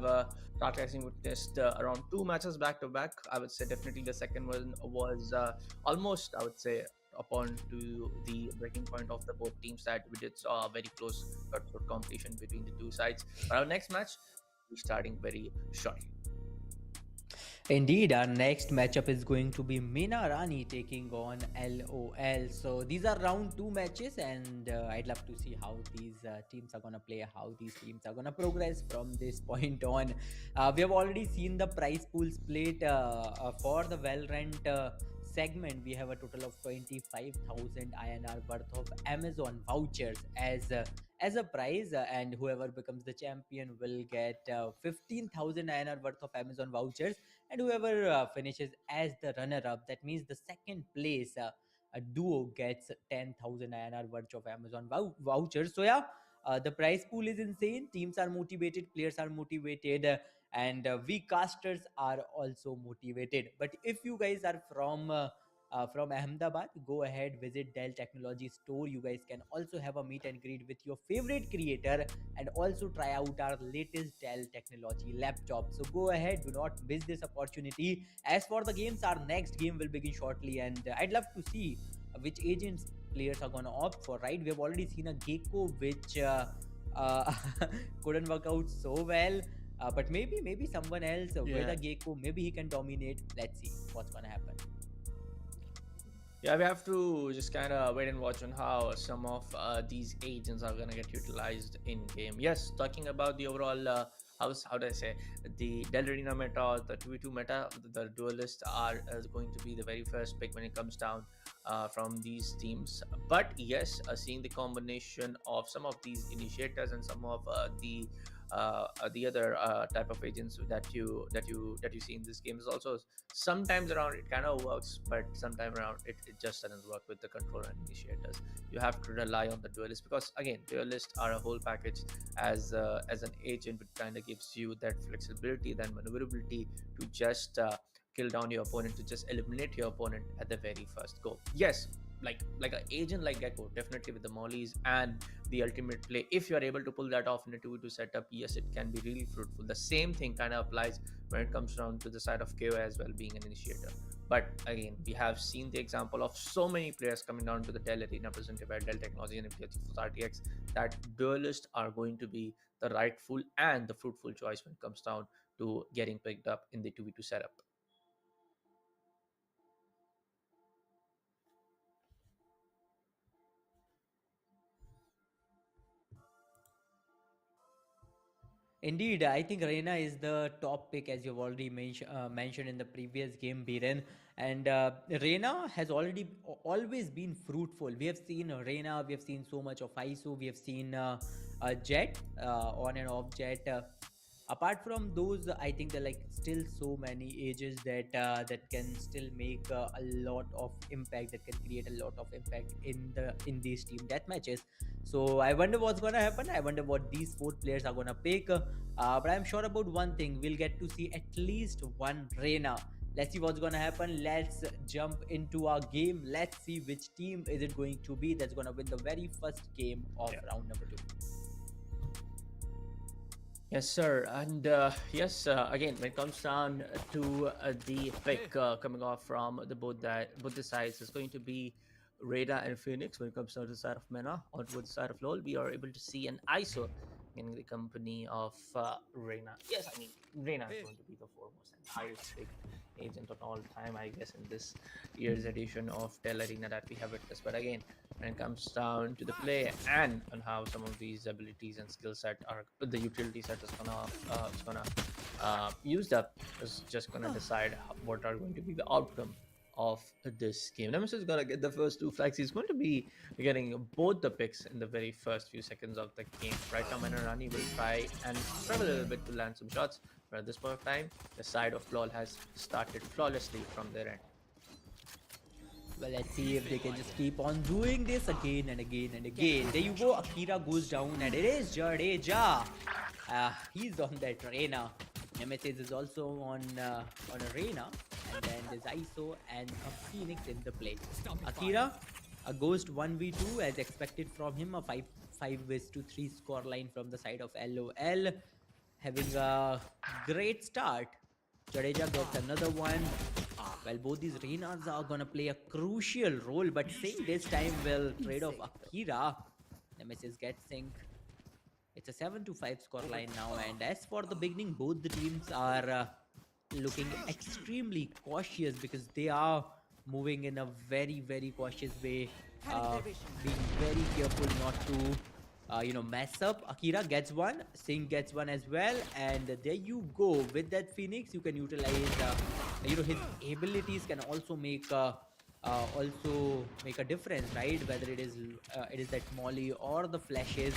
started witnessed around two matches back to back. I would say definitely the second one was almost, I would say, upon to the breaking point of the both teams that we did saw a very close cut-throat competition between the two sides. But our next match will be starting very shortly. Indeed, our next matchup is going to be Mina Rani taking on LOL. So these are round two matches, and I'd love to see how these teams are gonna play, how these teams are gonna progress from this point on. We have already seen the prize pool split for the Valorant segment. We have a total of 25,000 INR worth of Amazon vouchers as a prize, and whoever becomes the champion will get 15,000 INR worth of Amazon vouchers, and whoever finishes as the runner up, that means the second place a duo gets 10,000 INR worth of Amazon vouchers. So yeah, the prize pool is insane, teams are motivated, players are motivated, and we casters are also motivated. But if you guys are from Ahmedabad, go ahead, visit Dell Technology Store. You guys can also have a meet and greet with your favorite creator and also try out our latest Dell Technology laptop. So go ahead, do not miss this opportunity. As for the games, our next game will begin shortly, and I'd love to see which agents players are gonna opt for. Right, we have already seen a Gecko which uh, couldn't work out so well. But maybe someone else with Yeah. a Gecko, maybe he can dominate. Let's see what's gonna happen. Yeah, we have to just kind of wait and watch on how some of these agents are going to get utilized in game. Yes, talking about the overall, how do I say, the Dell Arena meta or the 2v2 meta, the duelists are going to be the very first pick when it comes down from these teams. But yes, seeing the combination of some of these initiators and some of the other type of agents that you see in this game is also sometimes around it kind of works, but sometimes around it just doesn't work with the controller and initiators. You have to rely on the duelists because again, duelists are a whole package as an agent, which kind of gives you that flexibility, that maneuverability to just kill down your opponent, to just eliminate your opponent at the very first go. Yes, like an agent like Gecko, definitely with the mollies and the ultimate play, if you are able to pull that off in a 2v2 setup, yes, it can be really fruitful. The same thing kind of applies when it comes down to the side of KO as well, being an initiator. But again, we have seen the example of so many players coming down to the Dell Arena presented by Dell Technology and NVIDIA GeForce RTX that duelists are going to be the rightful and the fruitful choice when it comes down to getting picked up in the 2v2 setup. Indeed, I think Reina is the top pick, as you've already mentioned in the previous game, Biren. And Reina has always been fruitful. We have seen Reina, we have seen so much of ISO, we have seen Jet, on and off Jet. Apart from those, I think there are like still so many ages that can still make a lot of impact, that can create a lot of impact in these team death matches. So I wonder what's gonna happen. I wonder what these four players are gonna pick. But I'm sure about one thing: we'll get to see at least one Reina. Let's see what's gonna happen. Let's jump into our game. Let's see which team is it going to be that's gonna win the very first game of Yeah. round number two. Yes, sir. And yes, again, when it comes down to the pick coming off from both the sides, it's going to be Rada and Phoenix. When it comes down to the side of Mena, on the side of LoL, we are able to see an ISO in the company of Reina. Yes, I mean Reina is going to be the foremost and highest picked agent of all time, I guess, in this year's edition of Dell Arena that we have witnessed. But again, when it comes down to the play and on how some of these abilities and skill set are the utility set is gonna used up is just gonna decide what are going to be the outcome of this game. Nemesis is gonna get the first two flags. He's going to be getting both the picks in the very first few seconds of the game. Right now, Manarani will try and struggle a little bit to land some shots, but at this point of time, the side of LOL has started flawlessly from their end. Well, let's see if they can just keep on doing this again and again and again. There you go. Akira goes down, and it is Jadeja. He's on that arena. Nemesis is also on arena, and then there's ISO and a Phoenix in the play. Akira, A Ghost 1v2 as expected from him, a 5-3 score line from the side of LOL, having a great start. Jadeja gets another one. Well, both these Reynas are gonna play a crucial role, but Singh this time will trade off Akira. Nemesis gets Singh. It's a 7-5 score line now, and as for the beginning, both the teams are looking extremely cautious because they are moving in a very cautious way, being very careful not to mess up. Akira gets one, Singh gets one as well, and there you go. With that Phoenix, you can utilize his abilities can also make a difference, right? Whether it is that molly or the flashes.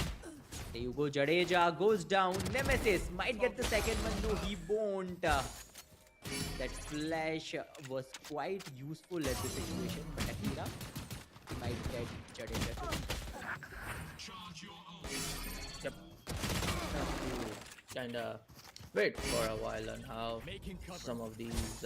There you go. Jadeja goes down. Nemesis might get the second one. No, he won't. That flash was quite useful at the situation, but Akira might get Jadeja too. Yep. Have to kind of wait for a while on how some of these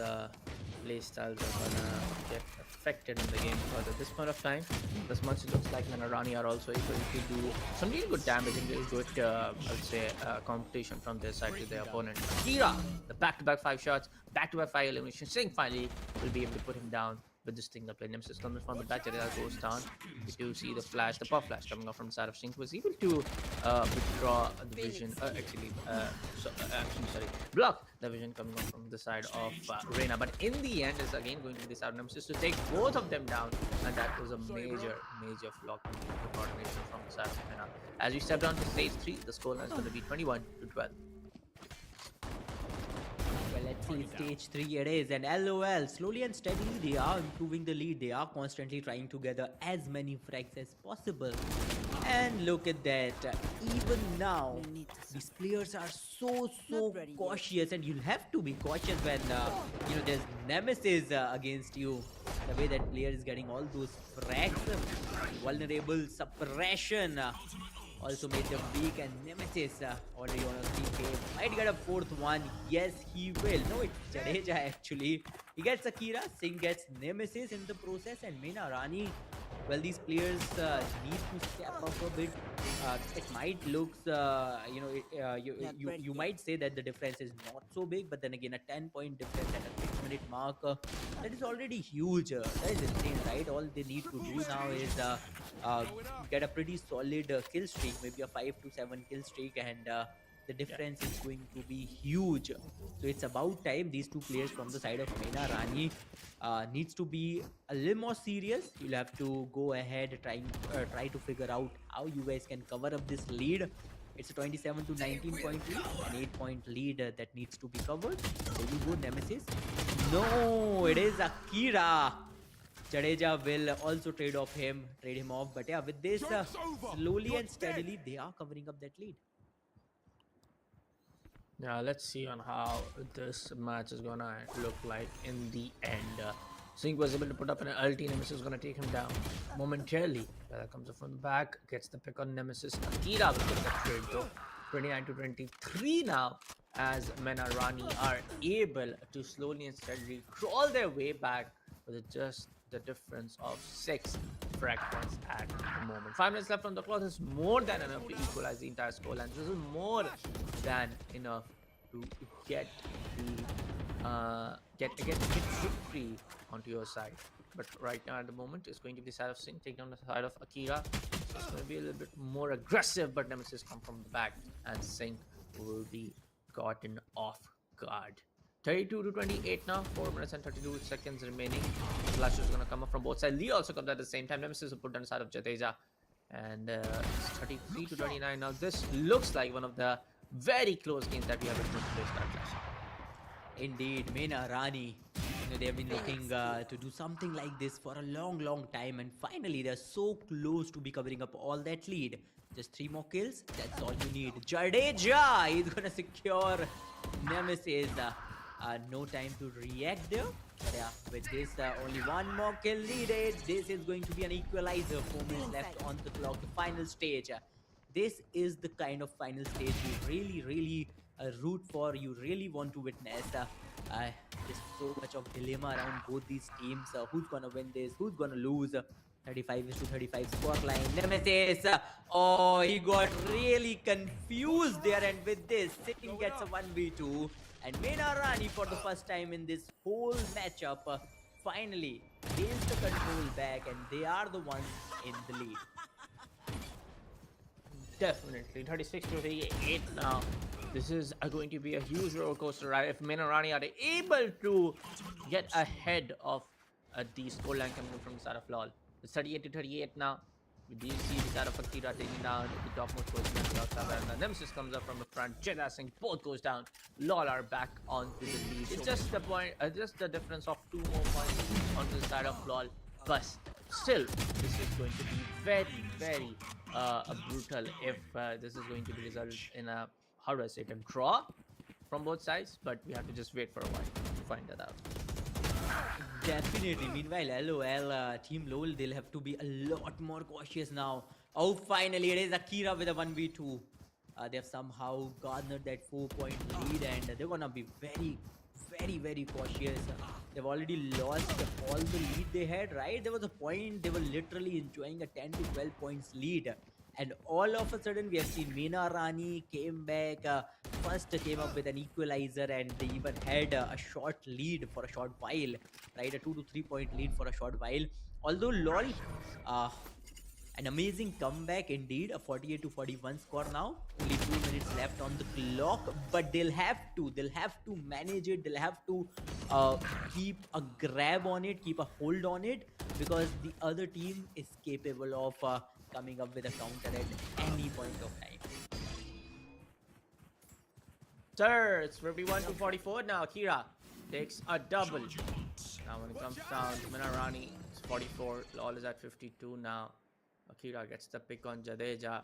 play styles are gonna get affected in the game. But at this point of time, this much it looks like Manarani are also able to do some really good damage and really good, I would say, competition from their side to their opponent. Akira, the back-to-back 5 shots, back-to-back 5 eliminations. Singh finally will be able to put him down with this thing. The play Nemesis comes from the back, Jareda goes down. We do see the flash, the puff flash coming off from the side of Singh, was able to withdraw the vision, block the vision coming off from the side of Reina. But in the end, is again going to be the side of Nemesis to take both of them down, and that was a major flaw in the coordination from the side of Reina. As we step down to stage 3, the score is going to be 21-12. Well, let's see, stage 3 it is, and LOL, slowly and steadily, they are improving the lead. They are constantly trying to gather as many frags as possible. And look at that, even now, these players are so cautious, and you'll have to be cautious when, there's Nemesis against you. The way that player is getting all those frags, vulnerable suppression, also made them weak, and Nemesis already on a 3k. Might get a 4th one. Yes, he will. No, it's Jadeja actually. He gets Akira, Singh gets Nemesis in the process, and Meena Rani. Well, these players need to step up a bit. It might looks, you might say that the difference is not so big, but then again, a 10-point difference at a 6-minute mark, that is already huge. That is insane, right? All they need to do now is get a pretty solid kill streak, maybe a 5 to 7 kill streak, and the difference is going to be huge. So it's about time these two players from the side of Meena Rani needs to be a little more serious. You'll have to go ahead try to figure out how you guys can cover up this lead. It's a 27 to 19 point lead, an 8-point lead that needs to be covered. There you go, Nemesis. No, it is Akira. Jadeja will also trade him off. But yeah, with this, slowly and steadily, they are covering up that lead. Yeah, let's see on how this match is gonna look like in the end. Singh was able to put up an ulti. Nemesis is gonna take him down momentarily. That comes up from the back, gets the pick on Nemesis. Akira will get that trade though. 29 to 23 now, as Mena Rani are able to slowly and steadily crawl their way back with just the difference of 6 frag points at the moment. 5 minutes left on the clock is more than enough to equalize the entire score, and this is more than enough to get the get victory onto your side. But right now at the moment it's going to be the side of Singh take down the side of Akira. So it's going to be a little bit more aggressive, but Nemesis come from the back and Singh will be gotten off guard. 32 to 28 now, 4 minutes and 32 seconds remaining. Flash is going to come up from both sides. Lee also comes at the same time. Nemesis will put down the side of Jadeja. And it's 33 to 29 now. This looks like one of the very close games that we have witnessed today, Star Clash. Indeed, Meena Rani. They've been looking to do something like this for a long time, and finally they're so close to be covering up all that lead. Just 3 more kills, that's all you need. Jadeja is gonna secure Nemesis. No time to react there. But yeah, with this, only 1 more kill needed. This is going to be an equalizer. 4 minutes left on the clock. The final stage. This is the kind of final stage you really root for. You really want to witness. There's so much of dilemma around both these teams. Who's gonna win this? Who's gonna lose? 35 is to 35 scoreline. Nemesis. Oh, he got really confused there. And with this, Singh gets a 1v2. And Mena Rani, for the first time in this whole matchup, finally gains the control back. And they are the ones in the lead. Definitely, 36 to 38 now. This is going to be a huge roller coaster ride if Minarani are able to get ahead of the scoreline coming from the side of LOL. It's 38 to 38 now. We do see the side of Akira taking down the topmost position outside, and the Nemesis comes up from the front. Jedi Singh both goes down. LOL are back onto the lead. It's just the point, just the difference of 2 more points onto the side of LOL. But still, this is going to be very, very brutal if this is going to be resulted in a, how do I say it, a draw from both sides. But we have to just wait for a while to find that out. Definitely. Meanwhile, LOL, Team LOL, they'll have to be a lot more cautious now. Oh, finally, it is Akira with a 1v2. They have somehow garnered that 4-point lead, and they're gonna be very, very, very cautious. They've already lost all the lead they had, right? There was a point they were literally enjoying a 10 to 12 points lead. And all of a sudden, we have seen Meena Rani came back, first came up with an equalizer, and they even had a short lead for a short while, right? A 2 to 3 point lead for a short while. Although LOL, uh, an amazing comeback indeed, a 48 to 41 score now. Only 2 minutes left on the clock, but they'll have to manage it. They'll have to keep a grab on it, keep a hold on it, because the other team is capable of coming up with a counter at any point of time. Sir, it's 51 to 44 now. Akira takes a double. Now when it comes down to Minarani, it's 44. LOL is at 52 now. Akira gets the pick on Jadeja.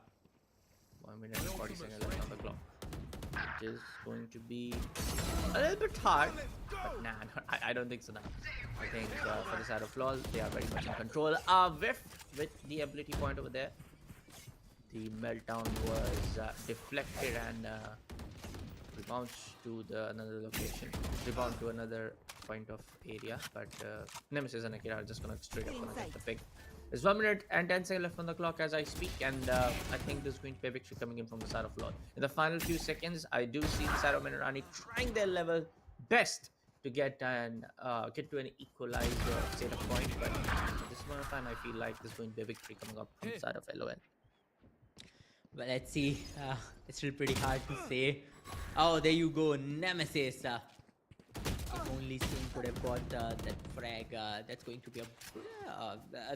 1 minute and 40 seconds left on the clock. It is going to be a little bit hard, but nah, I don't think so now. I think for the side of LOL, they are very much in control. Whiff with the ability point over there. The meltdown was deflected and rebounds to another location. Rebound to another point of area, but Nemesis and Akira are just gonna straight up gonna get the pick. There's 1 minute and 10 seconds left on the clock as I speak, and I think there's going to be a victory coming in from the side of LOL. In the final few seconds, I do see the side of Minarani trying their level best to get to an equalized state of point, but at this moment of time, I feel like there's going to be a victory coming up from the side of LOL. Well, let's see. It's still pretty hard to say. Oh, there you go, Nemesis. If only Singh could have got that frag, that's going to be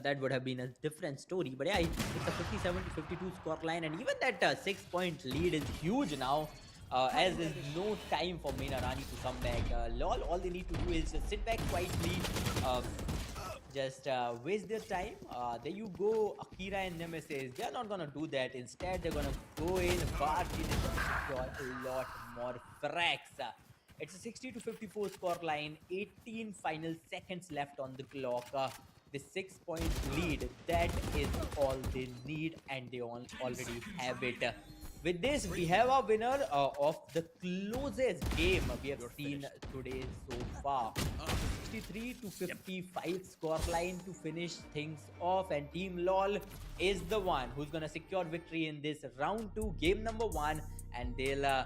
that would have been a different story. But yeah, it's a 57 to 52 score line, and even that 6-point lead is huge now. As there's no time for Meena Rani to come back. LOL, all they need to do is just sit back quietly, just waste their time. There you go, Akira and Nemesis. They're not gonna do that. Instead, they're gonna go in, barge in, and secure a lot more frags. It's a 60 to 54 score line, 18 final seconds left on the clock. The 6-point lead, that is all they need, and they already have it. With this, we have a winner of the closest game we have seen today so far. 63 to 55 score line to finish things off, and Team LOL is the one who's gonna secure victory in this round 2, game number 1, and they'll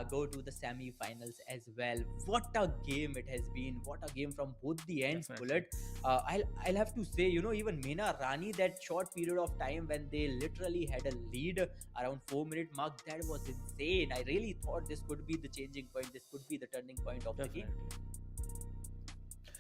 go to the semi-finals as well. What a game it has been! What a game from both the ends, Definitely. Bullet. I'll have to say, even Meena Rani, that short period of time when they literally had a lead around 4-minute mark, that was insane. I really thought this could be the changing point. This could be the turning point of the game.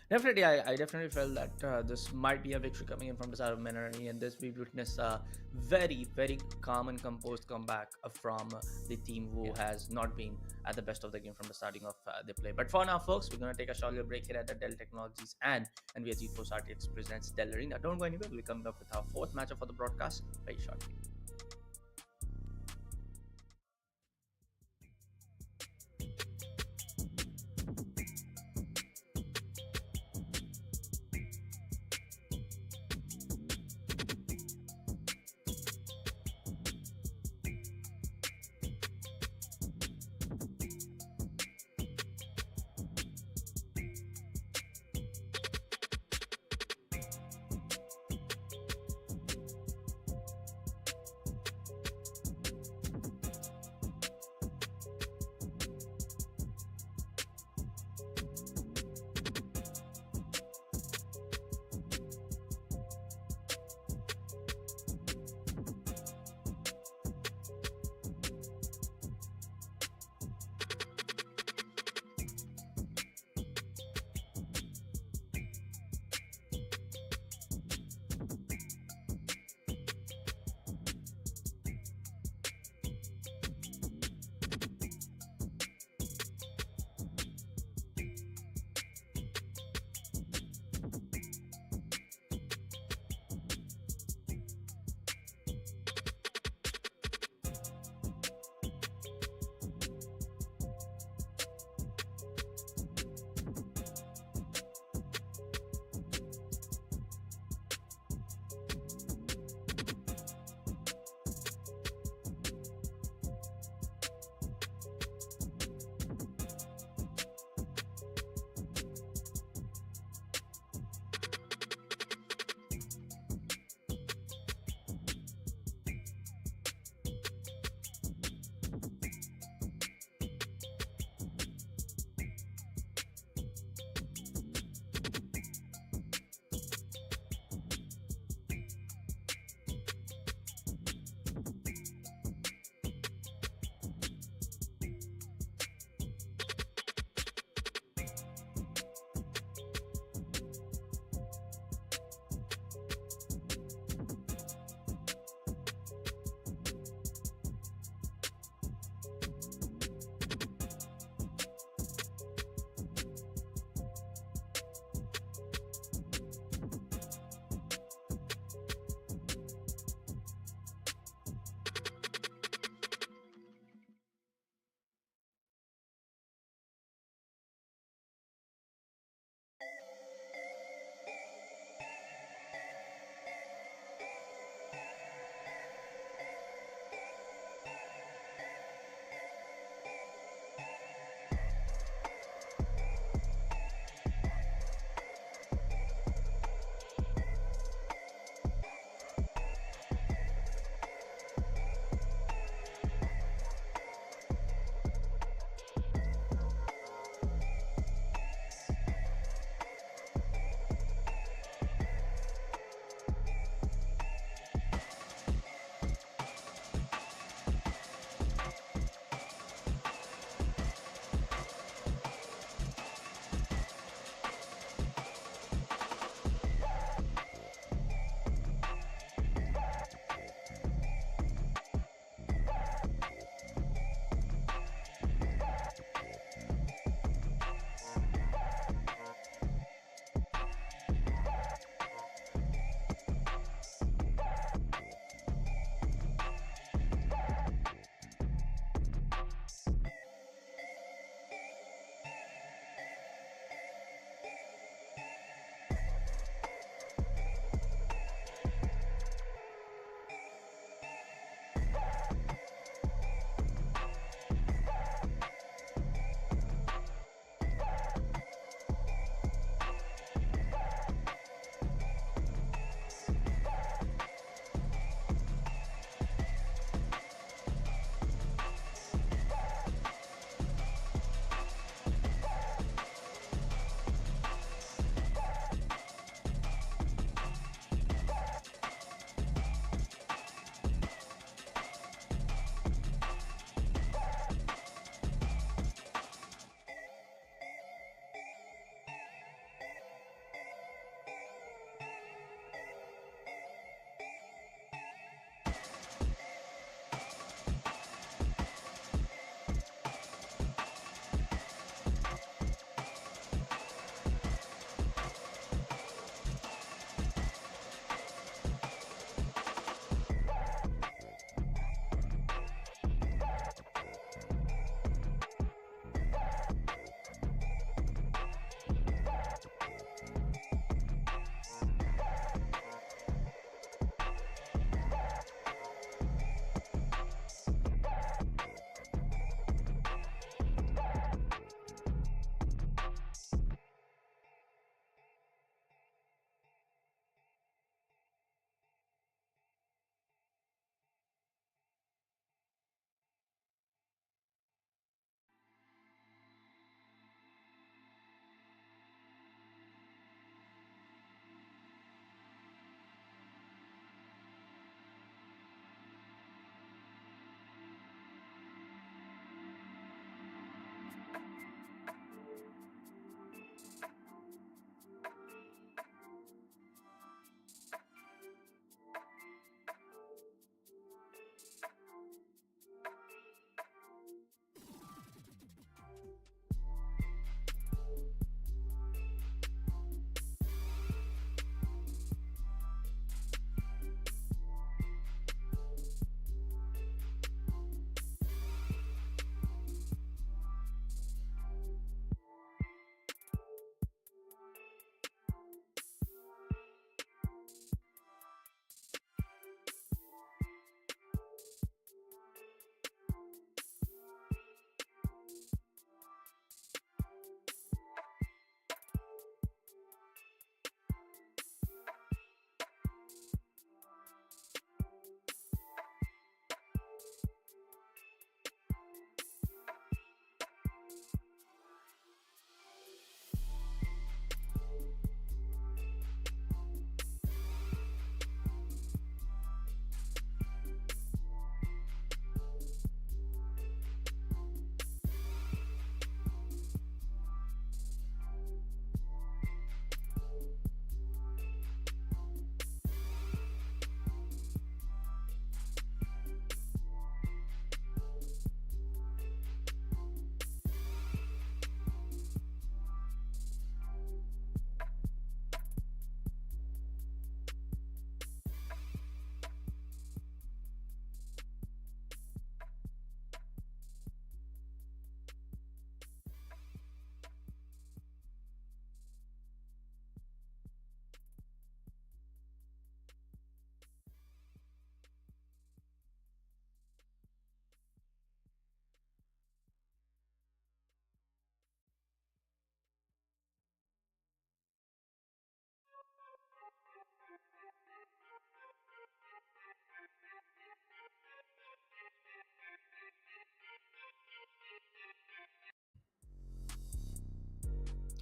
Definitely, I definitely felt that this might be a victory coming in from the side of Minarani, and this we witness a very, very calm and composed comeback from the team who has not been at the best of the game from the starting of the play. But for now, folks, we're going to take a short little break here at the Dell Technologies and NVS Esports RTX presents Dell Arena. Don't go anywhere. We'll be coming up with our 4th matchup for the broadcast very shortly.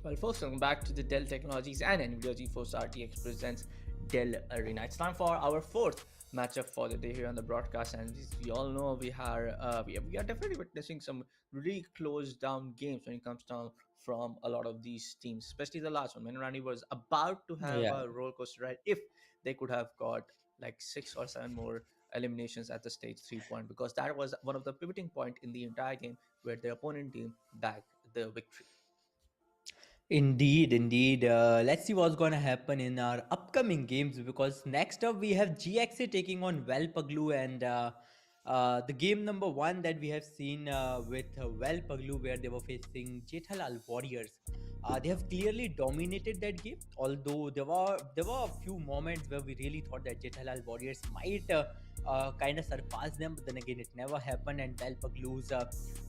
Well, folks, welcome back to the Dell Technologies and NVIDIA GeForce RTX presents Dell Arena. It's time for our fourth matchup for the day here on the broadcast, and as we all know, we are definitely witnessing some really closed down games when it comes down from a lot of these teams, especially the last one. Manorani was about to have Yeah. a roller coaster ride if they could have got like 6 or 7 more eliminations at the stage 3 point, because that was one of the pivoting point in the entire game where the opponent team bagged the victory. Indeed, indeed. Let's see what's gonna happen in our upcoming games because next up we have GXA taking on Valpaglu and the game number one that we have seen with Valpaglu where they were facing Jethalal Warriors. They have clearly dominated that game. Although there were a few moments where we really thought that Jethalal Warriors might kind of surpass them, but then again it never happened and Valpaglu's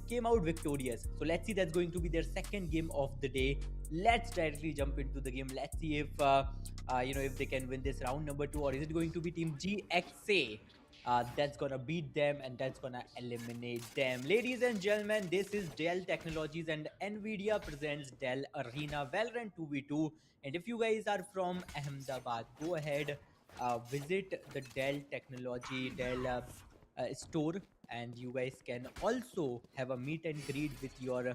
came out victorious. So let's see, that's going to be their second game of the day. Let's directly jump into the game. Let's see if if they can win this round number two, or is it going to be Team GXA that's gonna beat them and that's gonna eliminate them. Ladies and gentlemen, this is Dell Technologies and Nvidia presents Dell Arena Valorant 2v2. And if you guys are from Ahmedabad, go ahead, visit the Dell Technology Dell store, and you guys can also have a meet and greet with your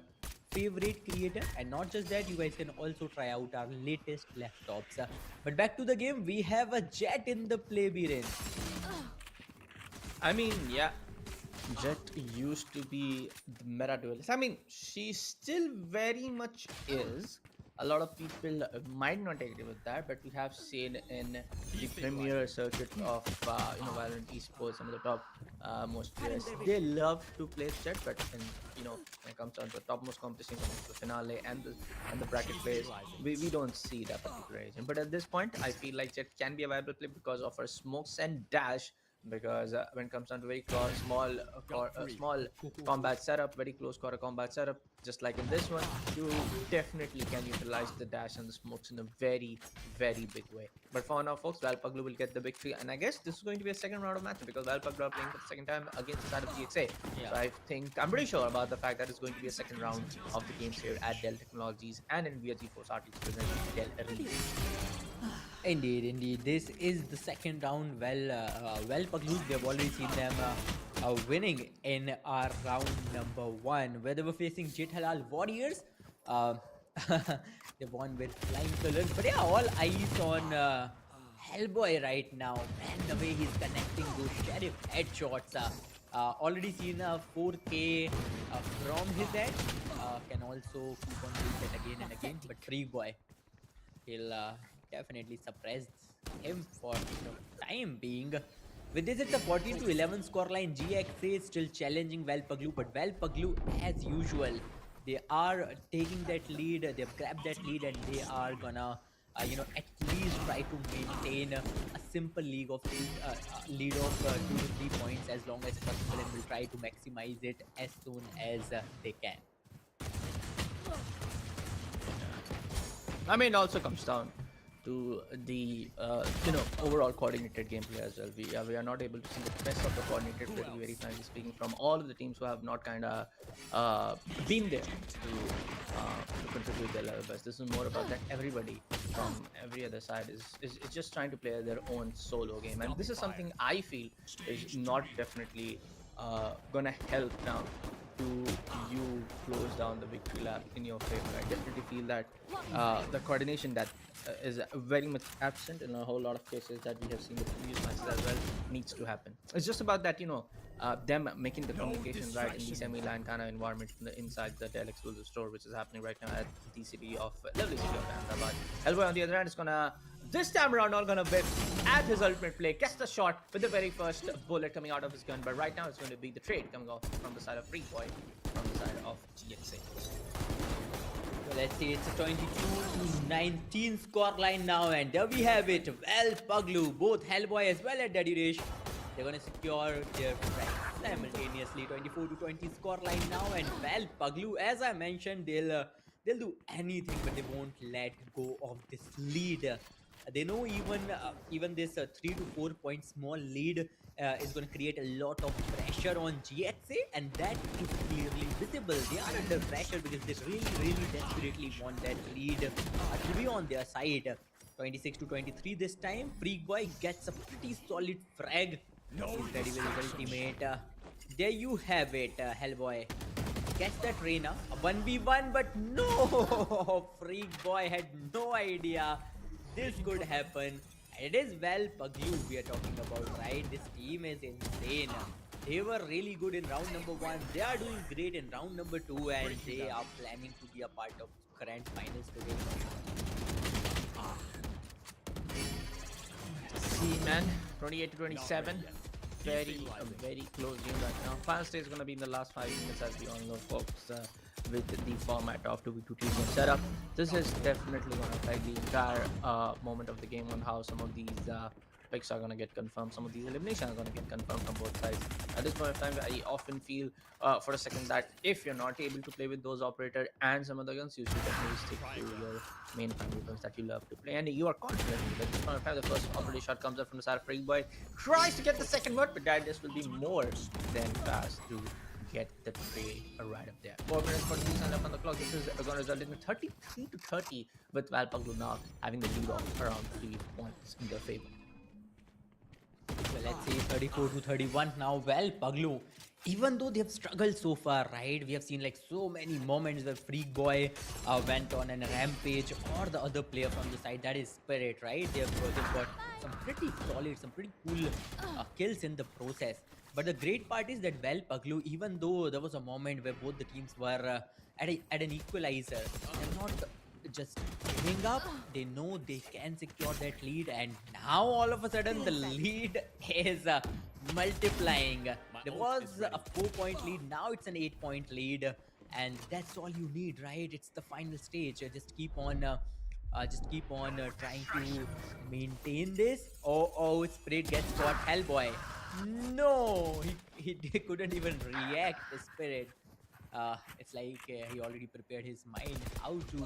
favorite creator. And not just that, you guys can also try out our latest laptops. But back to the game, we have a Jet in the play, Biren. I mean, yeah, Jet used to be the meta duelist. I mean, she still very much is. A lot of people might not agree with that, but we have seen in the premier circuit of Valorant Esports, some of the top most players, they love to play Jet, but when it comes down to the topmost competition, comes to the finale and the bracket plays, we don't see that particular agent. But at this point, I feel like Jet can be a viable play because of her smokes and dash, because when it comes down to very small combat setup, very close quarter combat setup, just like in this one, you definitely can utilize the dash and the smokes in a very, very big way. But for now, folks, Valpaglu will get the victory, and I guess this is going to be a second round of match because Valpaglu are playing for the second time against the side of GXA. Yeah. So I'm pretty sure about the fact that it's going to be a second round of the games here at Dell Technologies and NVIDIA GeForce RTX presenting Dell Arena. Indeed, indeed. This is the second round. Well, Paglus, we have already seen them winning in our round number one, where they were facing Jit Halal Warriors. Uh, they won with flying colors. But yeah, all eyes on Hellboy right now. Man, the way he's connecting those sheriff headshots. Already seen a 4K from his head. Can also keep on doing that again and again. But Freak Boy, he'll definitely suppress him for the time being. With this, it's a 14 to 11 scoreline. GXA is still challenging Valpaglu, but Valpaglu, as usual, they are taking that lead. They've grabbed that lead, and they are gonna, at least try to maintain a simple lead of 2 to 3 points as long as possible, and will try to maximize it as soon as they can. I mean, it also comes down to the overall coordinated gameplay as well. We are not able to see the best of the coordinated play, to be very frankly speaking, from all of the teams who have not kind of been there to contribute their level best. This is more about that everybody from every other side is just trying to play their own solo game, and this is something I feel is not definitely gonna help now to you close down the victory lap in your favor. I definitely feel that the coordination that is very much absent in a whole lot of cases that we have seen in the previous matches as well needs to happen. It's just about that, them making the communication right in the semi-line kind of environment inside the Dell exclusive store, which is happening right now at the city of lovely city of Ahmedabad. Hellboy on the other hand is gonna this time around not gonna whip at his ultimate play, gets the shot with the very first bullet coming out of his gun, but right now it's going to be the trade coming off from the side of Free Boy, from the side of GXA. So let's see, it's a 22 to 19 scoreline now, and there we have it. Well, Puglu, both Hellboy as well as Daddy Rish, they're gonna secure their prize simultaneously. 24 to 20 scoreline now, and well, Puglu, as I mentioned, they'll do anything, but they won't let go of this lead. They know even this 3 to 4 point small lead is going to create a lot of pressure on GXA, and that is clearly visible. They are under pressure because they really desperately want that lead to be on their side. 26 to 23 this time. Freak Boy gets a pretty solid frag. He's ready with his ultimate. There you have it, Hellboy. Gets that Reina, a 1v1, but no! Freak Boy had no idea this could happen. It is Paglu we are talking about, right? This team is insane. They were really good in round number 1. They are doing great in round number 2, and they are planning to be a part of current finals today. See, man, 28 to 27. Very close game right now. Final stage is going to be in the last 5 minutes, as we all know, folks. With the format of 2v2 team setup, this is definitely going to affect the entire moment of the game on how some of these picks are going to get confirmed, some of these eliminations are going to get confirmed from both sides. At this point of time, I often feel for a second that if you're not able to play with those operators and some other guns, you should definitely stick to your main primary guns that you love to play, and you are confident. At this point of time, the first operator shot comes up from the side of Freak Boy, tries to get the second one, but that just will be more than fast to get the tray right up there. 4 minutes 43 seconds left on the clock. This is going to result in 33 to 30 with Valpaglu now having the lead off around 3 points in their favor. So let's say 34 to 31 now. Paglu, even though they have struggled so far, right? We have seen like so many moments where Freak Boy went on a rampage, or the other player from the side, that is Spirit, right? They've got some pretty solid, some pretty cool kills in the process. But the great part is that Paglu, even though there was a moment where both the teams were at an equalizer, they're not just giving up. They know they can secure that lead, and now all of a sudden the lead is multiplying. There was a 4-point lead, now it's an 8-point lead, and that's all you need, right? It's the final stage. Just keep on trying to maintain this. Oh, Spirit gets caught. Hellboy, no, he couldn't even react. The Spirit, it's like he already prepared his mind how to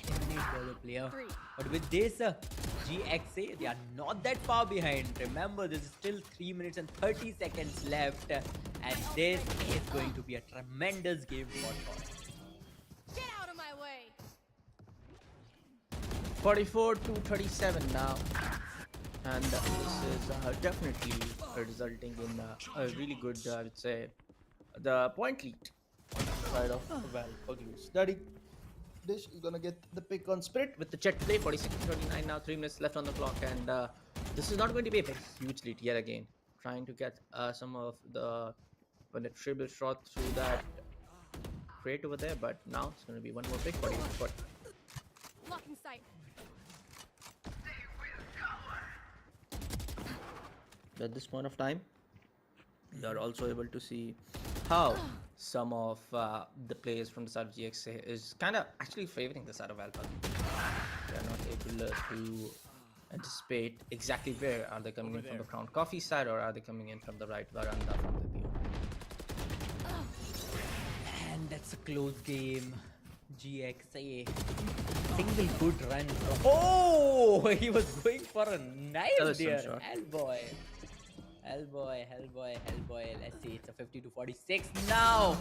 eliminate the other player. But with this GXA, they are not that far behind. Remember, there's still 3 minutes and 30 seconds left, and this is going to be a tremendous game for sure. Get out of my way! 44 to 37 now, and this is definitely resulting in a really good, I would say, the point lead on the side of Valpaglu. Study. Dish is gonna get the pick on Spirit with the jet play. 46 to 39 now, 3 minutes left on the clock, and this is not going to be a very huge lead yet again. Trying to get some of the penetrable shot through that crate over there, but now it's going to be one more pick. 40. Blocking sight. At this point of time, you are also able to see how some of the players from the side of GXA is kind of actually favoring the side of Alpha. They are not able to anticipate exactly where are they coming in from the Crown Coffee side, or are they coming in from the right veranda from the view. And that's a close game. GXA, single good run. Oh, he was going for a knife there. Hellboy. Let's see, it's a 50 to 46 now.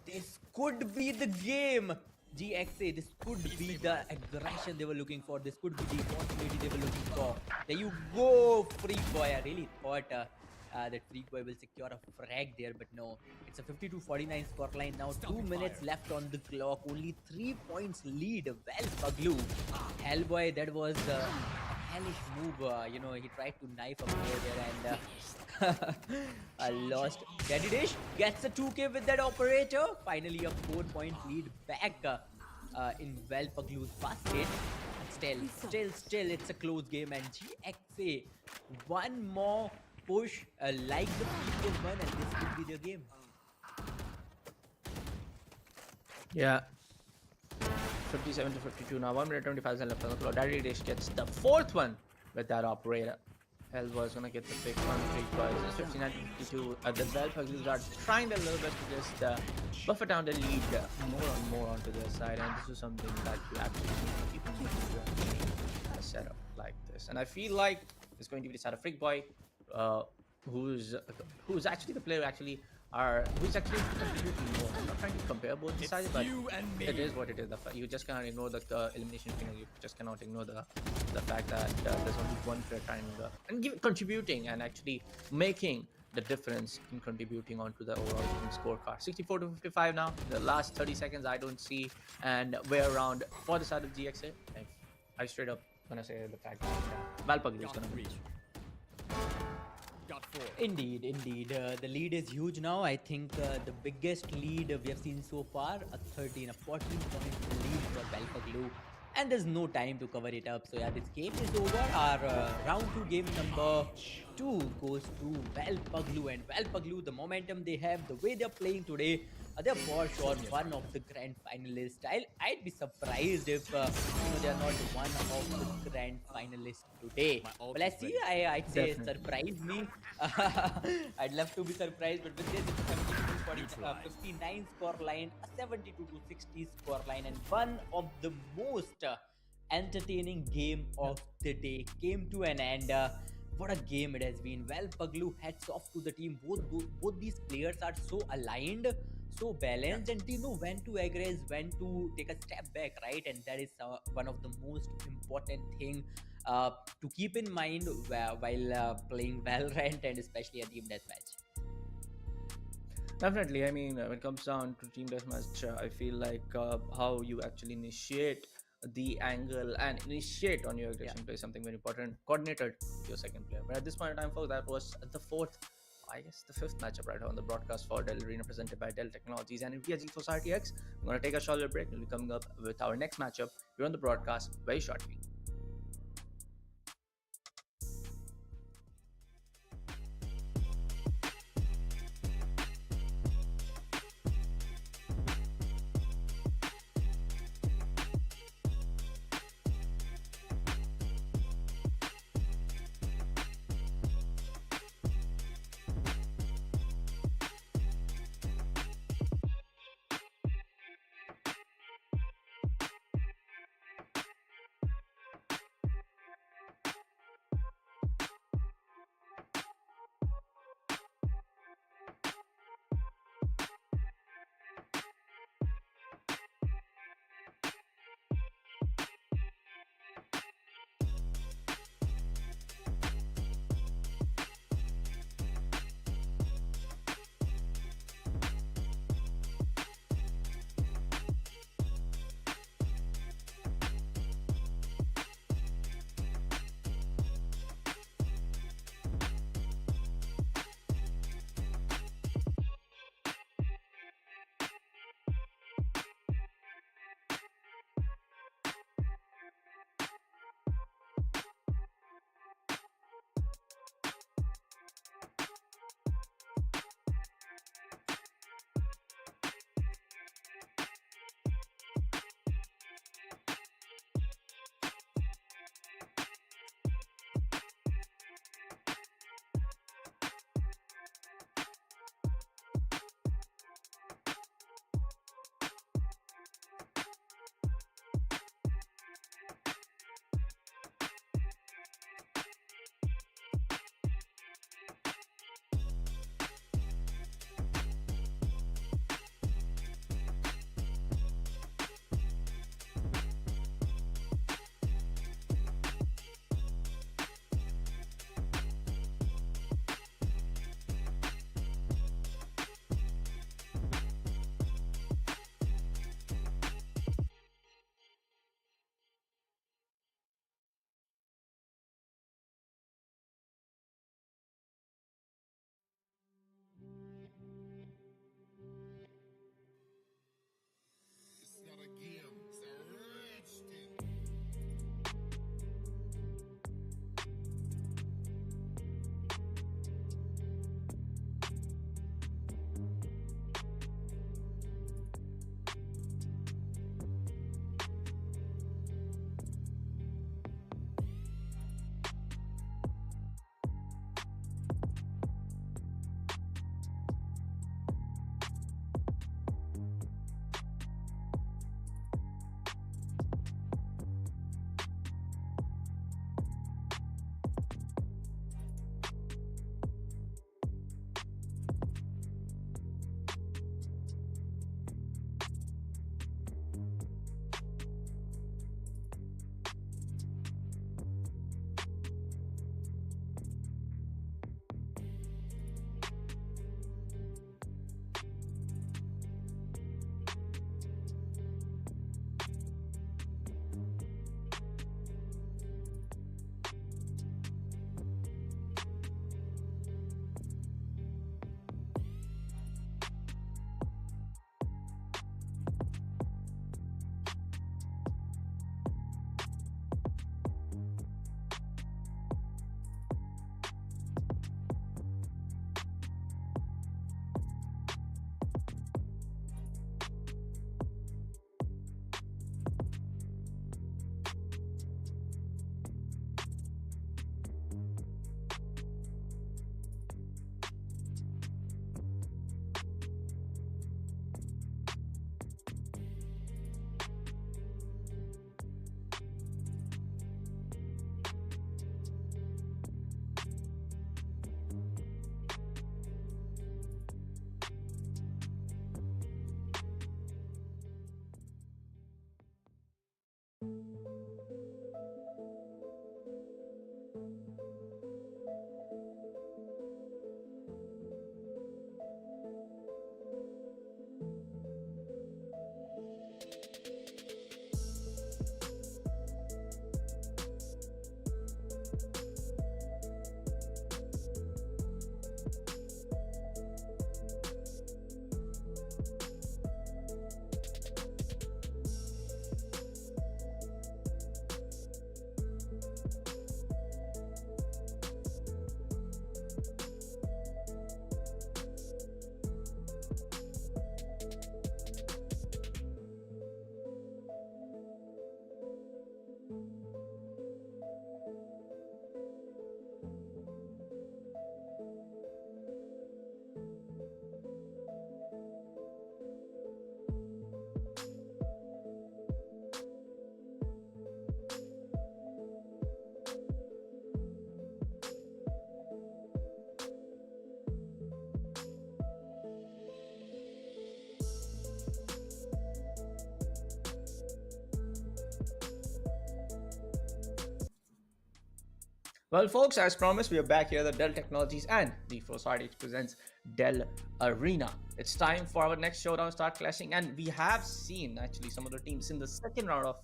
This could be the game. GXA, this could be the aggression they were looking for. This could be the opportunity they were looking for. There you go, Freak Boy. I really thought that Freak Boy will secure a frag there, but no. It's a 50 to 49 scoreline now. 2 minutes left on the clock. Only 3 points lead. Paglu. Hellboy, that was a hellish move. He tried to knife a player there, and lost. Daddy Dish gets a 2K with that operator. Finally, a 4-point lead back in Paglu's basket. Still, it's a close game, and GXA, one more push like the previous one, and this could be their game. Yeah. 57 to 52 now. 1 minute 25 seconds left on the clock. Daddy Dish gets the 4th one with that operator. Hellboy is gonna get the pick on Freak Boy. It's 59 to 52. The Valpaglus are trying a little bit to just buffer down the lead more and more onto their side, and this is something that you actually need to keep in mind a setup like this. And I feel like it's going to be the side of Freak Boy who's who's actually the player actually are who's actually contributing more. I'm not trying to compare both the sides, but it is what it is. You just cannot ignore the elimination final. You just cannot ignore the fact that there's only one player trying and contributing and actually making the difference in contributing onto the overall team scorecard. 64 to 55 now. The last 30 seconds I don't see, and we're around for the side of GXA. I straight up gonna say the fact that Valpaglu is gonna win. Indeed, indeed. The lead is huge now. I think the biggest lead we have seen so far, a 13, a 14-point lead for Valpaglu. And there's no time to cover it up. So yeah, this game is over. Our round 2 game number 2 goes to Valpaglu. And Valpaglu, the momentum they have, the way they're playing today, they're for sure one of the grand finalists. I'd be surprised if they're not one of the grand finalists today. But let's see. I'd say Definitely. surprise me. I'd love to be surprised, but with this, it's a 72 to 59 score line, a 72 to 60 score line, and one of the most entertaining game of the day came to an end. What a game it has been. Well, Paglu, hats off to the team. Both these players are so aligned, so balanced, and they know when to aggress, when to take a step back, right? And that is one of the most important thing to keep in mind while playing Valorant and especially a team deathmatch. Definitely. I mean, when it comes down to team deathmatch, I feel like how you actually initiate the angle and initiate on your Yeah. aggression play is something very important. Coordinated with your second player. But at this point in time, folks, that was the fourth, I guess, the fifth matchup right on the broadcast for Dell Arena presented by Dell Technologies and G Society X. I'm going to take a short little break. We'll be coming up with our next matchup here on the broadcast very shortly. Well, folks, as promised, we are back here at Dell Technologies and the Society presents Dell Arena. It's time for our next showdown start clashing, and we have seen actually some of the teams in the second round of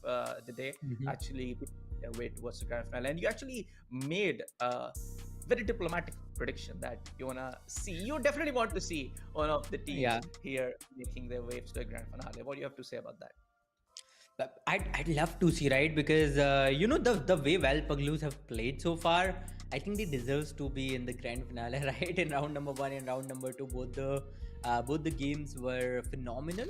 the day Mhm. actually their way towards the grand final. And you actually made a very diplomatic prediction that you wanna see. You definitely want to see one of the teams Yeah. here making their waves to a grand finale. What do you have to say about that? But I'd love to see, right? Because the way Val Pagloos have played so far, I think they deserves to be in the grand finale, right? In round number one and round number two, both the games were phenomenal.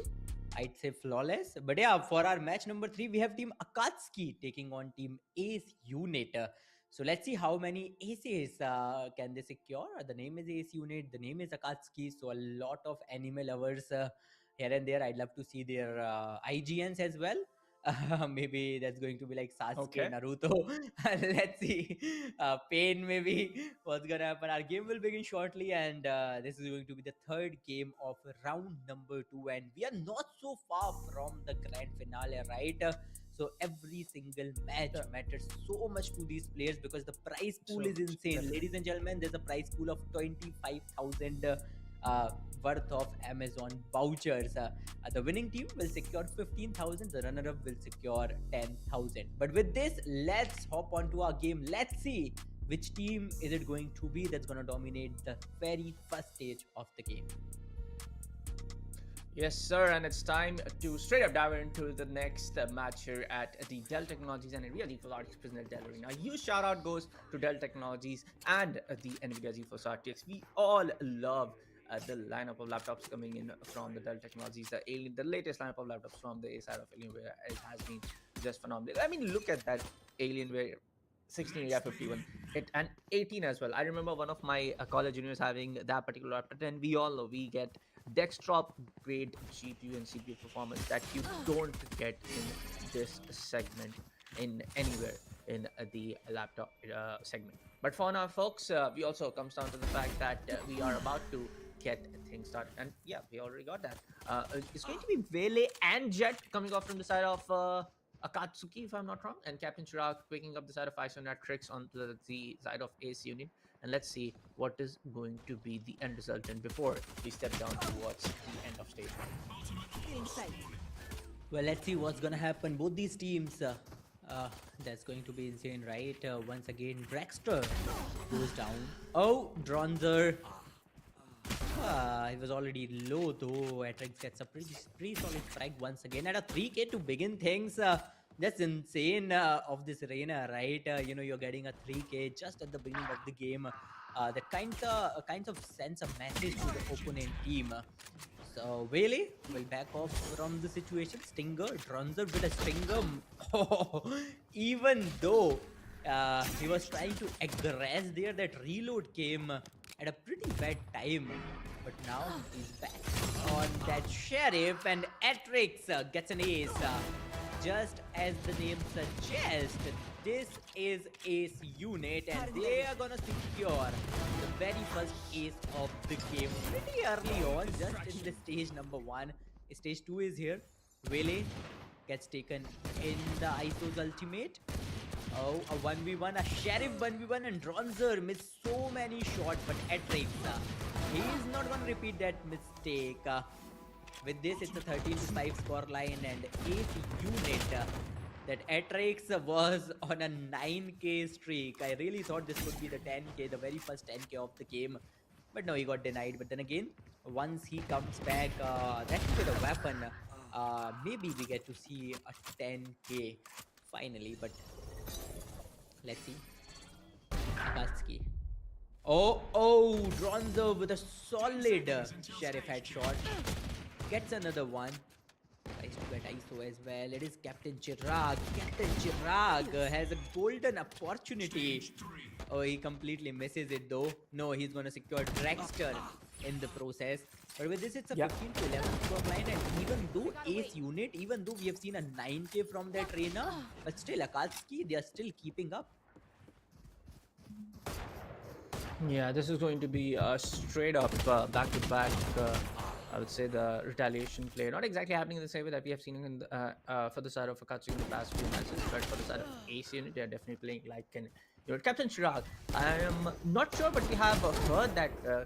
I'd say flawless. But yeah, for our match number three, we have Team Akatsuki taking on Team Ace Unit. So let's see how many aces can they secure. The name is Ace Unit. The name is Akatsuki. So a lot of anime lovers here and there. I'd love to see their IGNs as well. Maybe that's going to be like Sasuke, Okay. Naruto. Let's see. Pain, maybe. What's gonna happen? Our game will begin shortly, and this is going to be the third game of round number two. And we are not so far from the grand finale, right? So every single match Yeah. matters so much to these players because the prize pool So is much. insane, Definitely. ladies and gentlemen. There's a prize pool of 25,000 uh, worth of Amazon vouchers. The winning team will secure 15,000, the runner up will secure 10,000. But with this, let's hop onto our game. Let's see which team is it going to be that's going to dominate the very first stage of the game. Yes, sir, and it's time to straight up dive into the next match here at the Dell Technologies and Nvidia GeForce presented Dell Arena. A huge shout out goes to Dell Technologies and the Nvidia GeForce RTX. We all love the lineup of laptops coming in from the Dell Technologies, the latest lineup of laptops from the A side of Alienware. It has been just phenomenal. I mean, look at that Alienware 16 51 it and 18 as well. I remember one of my college juniors having that particular laptop, and we all know we get desktop grade GPU and CPU performance that you don't get in this segment in anywhere in the laptop segment. But for now, folks, we also comes down to the fact that we are about to get things started, and yeah, we already got that. It's going to be Vele and Jet coming off from the side of Akatsuki, if I'm not wrong, and Captain Chirag picking up the side of Isonet Tricks on the side of Ace Unit. And let's see what is going to be the end result. And before we step down towards the end of stage one. Getting sight. Well, let's see what's gonna happen. Both these teams, that's going to be insane, right? Once again, Drexter goes down. Oh, Dronzer. He was already low though. Atrix gets a pretty solid frag once again at a 3k to begin things. That's insane of this arena, right? You're getting a 3k just at the beginning of the game. That kinds of sends a message to the opponent team. So Whaley will back off from the situation. Stinger, Dronzer with a Stinger. Oh, even though he was trying to aggress there, that reload came at a pretty bad time. But now he's back on that Sheriff, and Atrix gets an ace. Just as the name suggests, this is Ace Unit, and they are gonna secure the very first ace of the game pretty early on, just in the stage number one. Stage two is here. Wele gets taken in the ISO's ultimate. Oh, a 1v1, a Sheriff 1v1, and Dronzer missed so many shots, but Atrix, he's not gonna repeat that mistake. With this, it's a 13-5 score line, and Ace Unit, that Atrix was on a 9k streak. I really thought this would be the 10k, the very first 10k of the game. But no, he got denied. But then again, once he comes back, that with a weapon, maybe we get to see a 10k finally. But let's see. Akatsuki. Oh, Dronzo with a solid Sheriff headshot. Gets another one. Tries to get ISO as well. It is Captain Chirag. Captain Chirag has a golden opportunity. Oh, he completely misses it though. No, he's gonna secure Drexter in the process. But with this, it's a Yeah. 15 to 11 score line, and even though Ace Unit, even though we have seen a 9k from that arena, but still Akatsuki, they are still keeping up. Yeah, this is going to be straight up back to back. I would say the retaliation play, not exactly happening in the same way that we have seen in the, for the side of Akatsuki in the past few matches, but for the side of Ace Unit, they're definitely playing like an You're Captain Chirag. I am not sure, but we have heard that IG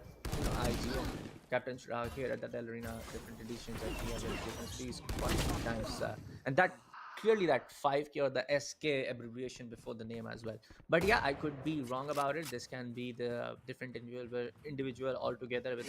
and Captain Chirag here at the Dell Arena, different editions that we have witnessed these quite a few times, and that clearly that 5K or the SK abbreviation before the name as well. But yeah, I could be wrong about it. This can be the different individual altogether with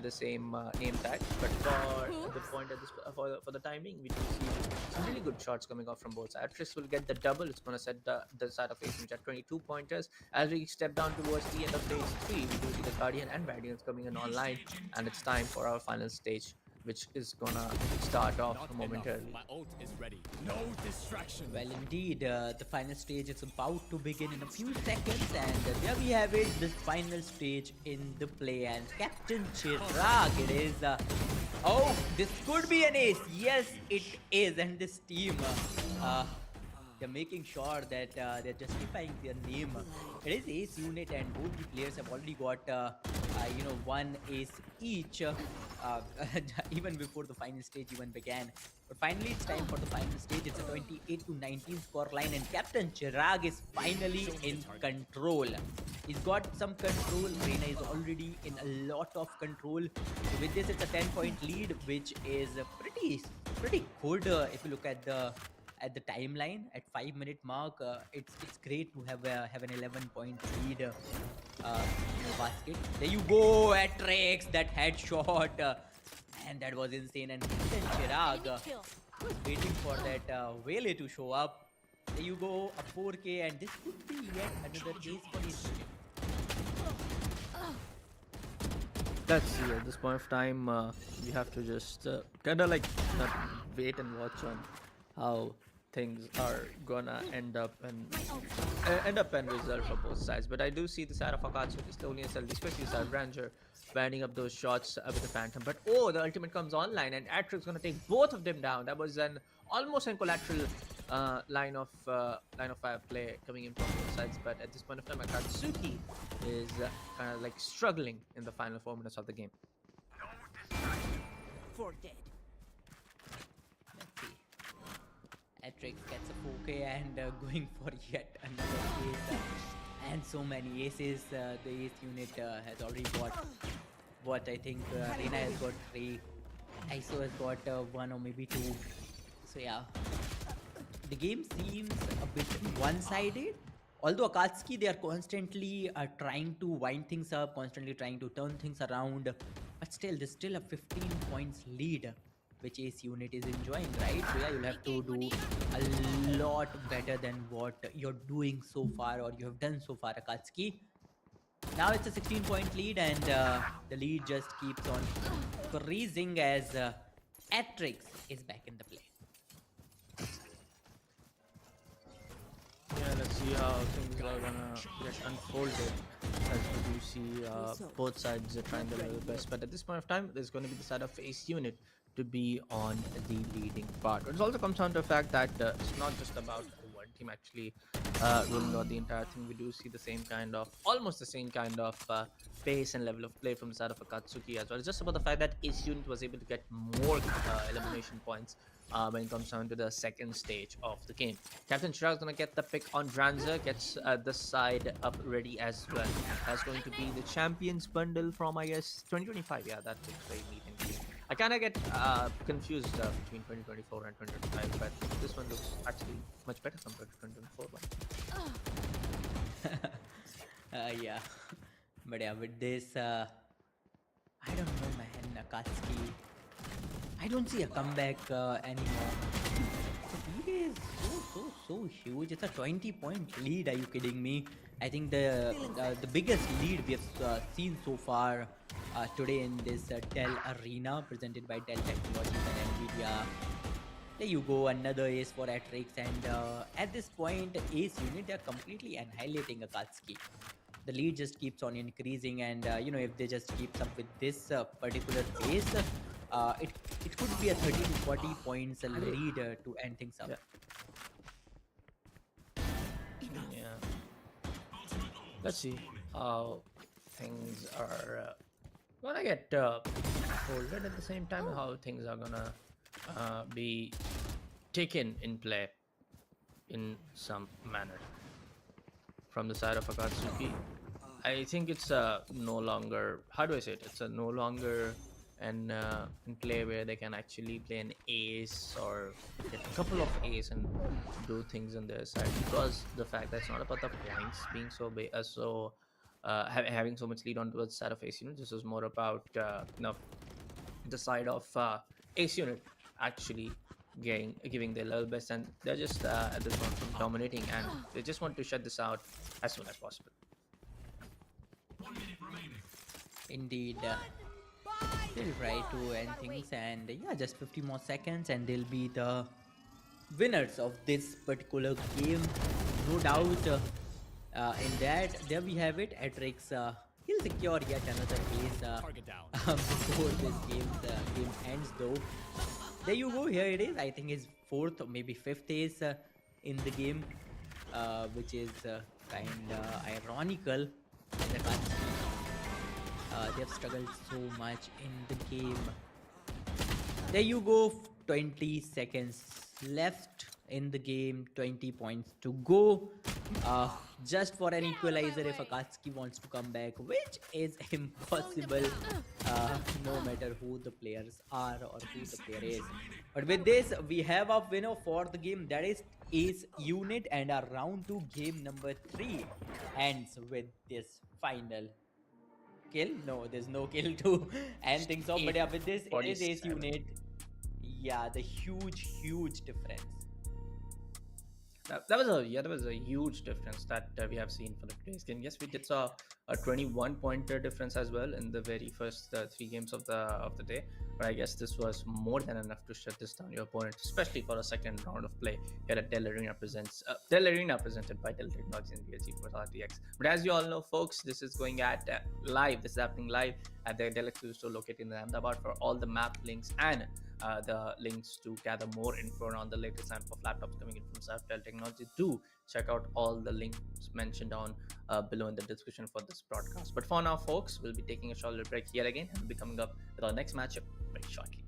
the same name tag. But for the Oops. point at this for the timing, we do see some really good shots coming off from both sides. Actress will get the double. It's going to set the side of Ace at 22 pointers. As we step down towards the end of phase 3, we do see the Guardian and Guardians coming in online, and it's time for our final stage, which is gonna start off Not momentarily. enough. My ult is ready. No distraction. Well, indeed, the final stage is about to begin in a few seconds, and there we have it, the final stage in the play. And Captain Chirag, it is. Oh, this could be an ace. Yes, it is. And this team, they're making sure that they're justifying their name. It is ace unit, and both the players have already got, one ace each. Even before the final stage even began. But finally, it's time for the final stage. It's a 28 to 19 score line, and Captain Chirag is finally in control. He's got some control. Reina is already in a lot of control. So with this, it's a 10-point lead, which is pretty good if you look at the timeline at 5-minute mark. It's great to have an 11-point lead in the basket. There you go, Atrix, that headshot, and that was insane. And Captain Chirag Enemy kill. was waiting for that Wele to show up. There you go, a 4K, and this could be yet another ace for his unit. Let's see. At this point of time, we have to just kind of like not wait and watch on how things are gonna end up and result for both sides. But I do see the side of Akatsuki slowly and steadily, especially side Ranger, banding up those shots with the Phantom. But oh, the ultimate comes online, and Atrix gonna take both of them down. That was an almost an collateral line of fire play coming in from both sides. But at this point of time, Akatsuki is kind of like struggling in the final 4 minutes of the game. For dead. Let's see. Atrix gets a 4K and going for yet another ace. And so many aces. The ace unit has already got what I think Reina has got 3. ISO has got 1 or maybe 2. So yeah, the game seems a bit one-sided. Although Akatsuki, they are constantly trying to wind things up, constantly trying to turn things around. But still, there's still a 15 points lead, which Ace unit is enjoying, right? So yeah, you'll have to do a lot better than what you're doing so far, or you have done so far, Akatsuki. Now it's a 16-point lead, and the lead just keeps on increasing as Atrix is back in the play. Yeah, let's see how things are gonna get unfolded as we do see both sides are trying their level best. But at this point of time, there's going to be the side of Ace unit to be on the leading part. It also comes down to the fact that it's not just about one team actually ruling out the entire thing. We do see the same kind of, almost the same kind of pace and level of play from the side of Akatsuki as well. It's just about the fact that Ace unit was able to get more elimination points when it comes down to the second stage of the game. Captain Chirag is going to get the pick on Dranzer, gets the side up ready as well. That's going to be the Champions bundle from, I guess, 2025. Yeah, that looks very neat and clean. I kind of get confused between 2024 and 2025, but this one looks actually much better compared to 2024 one. Yeah, but yeah, with this, I don't know, man. Akatsuki, I don't see a comeback anymore. The lead is so huge. It's a 20-point lead. Are you kidding me? I think the biggest lead we have seen so far today in this Dell Arena presented by Dell Technologies and Nvidia. There you go, another ace for Atrix, and at this point, Ace unit, they're completely annihilating Akatsuki. The lead just keeps on increasing, and if they just keep up with this particular pace, it could be a 30 to 40 points lead to end things up. Yeah. Let's see how things are gonna get folded at the same time, how things are gonna be taken in play in some manner. from the side of Akatsuki. I think it's no longer, how do I say it? It's a no longer an play where they can actually play an ace or get a couple of ace and do things on their side, because the fact that it's not about the points being having so much lead on towards side of ace unit. This is more about the side of ace unit actually giving their level best, and they're just at this point dominating, and they just want to shut this out as soon as possible. Indeed. By They'll try to end things, and yeah, just 50 more seconds, and they'll be the winners of this particular game, no doubt. In that, there we have it. Atrix, he'll secure yet another ace Target down. before this game ends, though. There you go. Here it is. I think his fourth or maybe fifth ace in the game, which is kind of ironical. They have struggled so much in the game. There you go. 20 seconds left in the game. 20 points to go. Just for an equalizer if Akatsuki wants to come back, which is impossible. No matter who the players are or who the player is. But with this, we have a winner for the game. That is Ace Unit, and our round 2 game number 3 ends with this final kill. No, there's no kill to end things off. But yeah, with this, it is Ace 47. Unit. Yeah, the huge difference. That was a huge difference that we have seen for the today's game. Yes, we did saw a 21 pointer difference as well in the very first 3 games of the day. But I guess this was more than enough to shut this down your opponent, especially for a second round of play here at Dell Arena Dell Arena presented by Dell Technologies and DLC for RTX. But as you all know, folks, this is going at live. This is happening live at the Dell exclusive store located in Ahmedabad. For all the map links and the links to gather more info on the latest lineup of laptops coming in from Dell Technology, do check out all the links mentioned on below in the description for this broadcast. But for now, folks, we'll be taking a short little break here again, and we'll be coming up with our next matchup very shortly.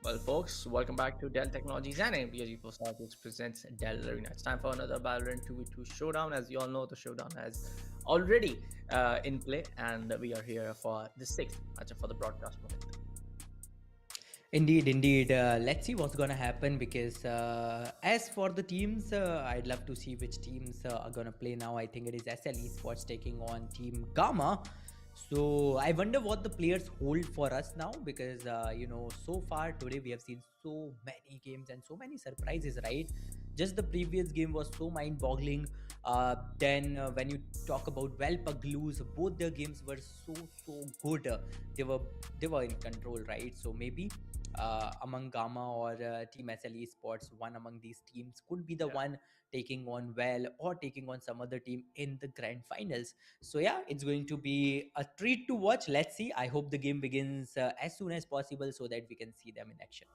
Well, folks, welcome back to Dell Technologies and MTG Post which presents Dell Arena. It's time for another Valorant 2v2 showdown. As you all know, the showdown has already in play, and we are here for the sixth matchup for the broadcast moment. Indeed, indeed. Let's see what's gonna happen because as for the teams, I'd love to see which teams are gonna play now. I think it is SL Esports taking on Team Gamma. So I wonder what the players hold for us now because so far today we have seen so many games and so many surprises, right? Just the previous game was so mind-boggling. Then when you talk about Valpagloos, both their games were so good. They were they were in control, right? So maybe among Gamma or Team SLE Sports, one among these teams could be the Yeah. one taking on Well or taking on some other team in the grand finals. So yeah, it's going to be a treat to watch. Let's see. I hope the game begins as soon as possible so that we can see them in action.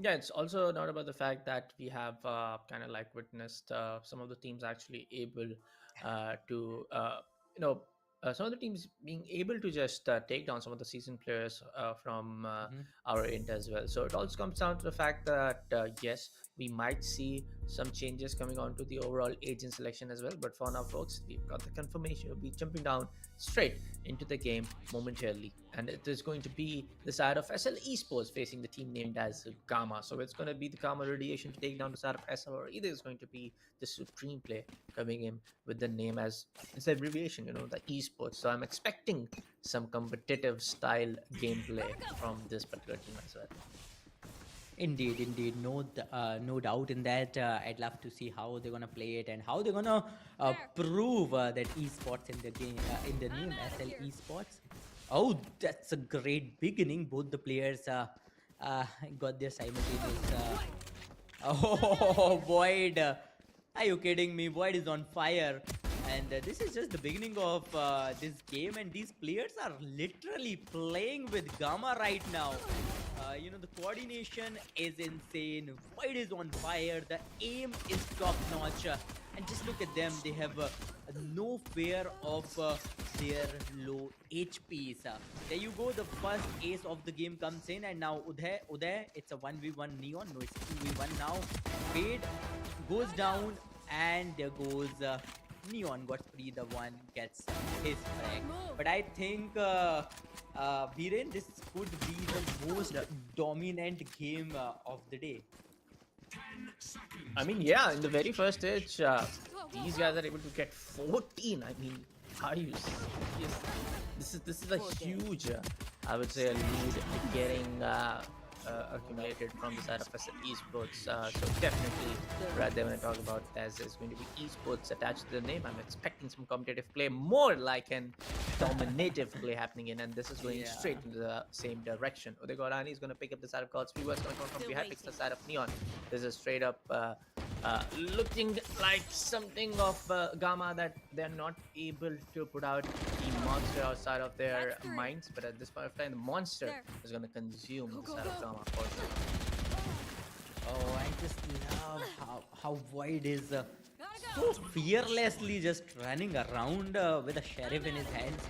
Yeah, it's also not about the fact that we have kind of like witnessed some of the teams actually able to, you know, some of the teams being able to just take down some of the seasoned players from Mhm. our end as well. So it also comes down to the fact that, yes, we might see some changes coming on to the overall agent selection as well. But for now, folks, we've got the confirmation. We'll be jumping down straight into the game momentarily. And it is going to be the side of SL Esports facing the team named as Gamma. So it's going to be the Gamma Radiation to take down the side of SL, or either it's going to be the Supreme Play coming in with the name as its abbreviation, the Esports. So I'm expecting some competitive style gameplay from this particular team as well. Indeed, indeed, no doubt in that. I'd love to see how they're gonna play it and how they're gonna There. prove that esports in the game, in the I'm name out of SL here. Esports. Oh, that's a great beginning. Both the players uh, got their simultaneous. Oh, Void! Are you kidding me? Void is on fire, and this is just the beginning of this game. And these players are literally playing with Gamma right now. The coordination is insane. Void is on fire. The aim is top notch. And just look at them. They have no fear of their low HPs. There you go. The first ace of the game comes in. And now Uday, it's a 1v1 Neon. No, it's 2v1 now. Fade goes down. And there goes Neon. Got free. The one gets his frag. But I think Viren, this could be the most dominant game of the day. I mean, yeah, in the very first stage, Whoa, these whoa. guys are able to get 14. I mean, are you serious? This is a huge, I would say, a lead getting accumulated from the side of SL Esports. So definitely, right there when I talk about as there's going to be esports attached to the name, I'm expecting some competitive play, more like an dominative play happening in, and this is going Yeah. straight in the same direction. Odegorani is going to pick up the side of God's Free, what's going to come from Still behind, picks the waiting. side of Neon. This is straight up looking like something of Gamma that they're not able to put out the monster outside of their That's three. minds, but at this point of time, the monster There. is going to consume Go, the go, side of go. Gamma for sure. Oh, I just love how Void is Gotta so go. fearlessly just running around with a sheriff in his hands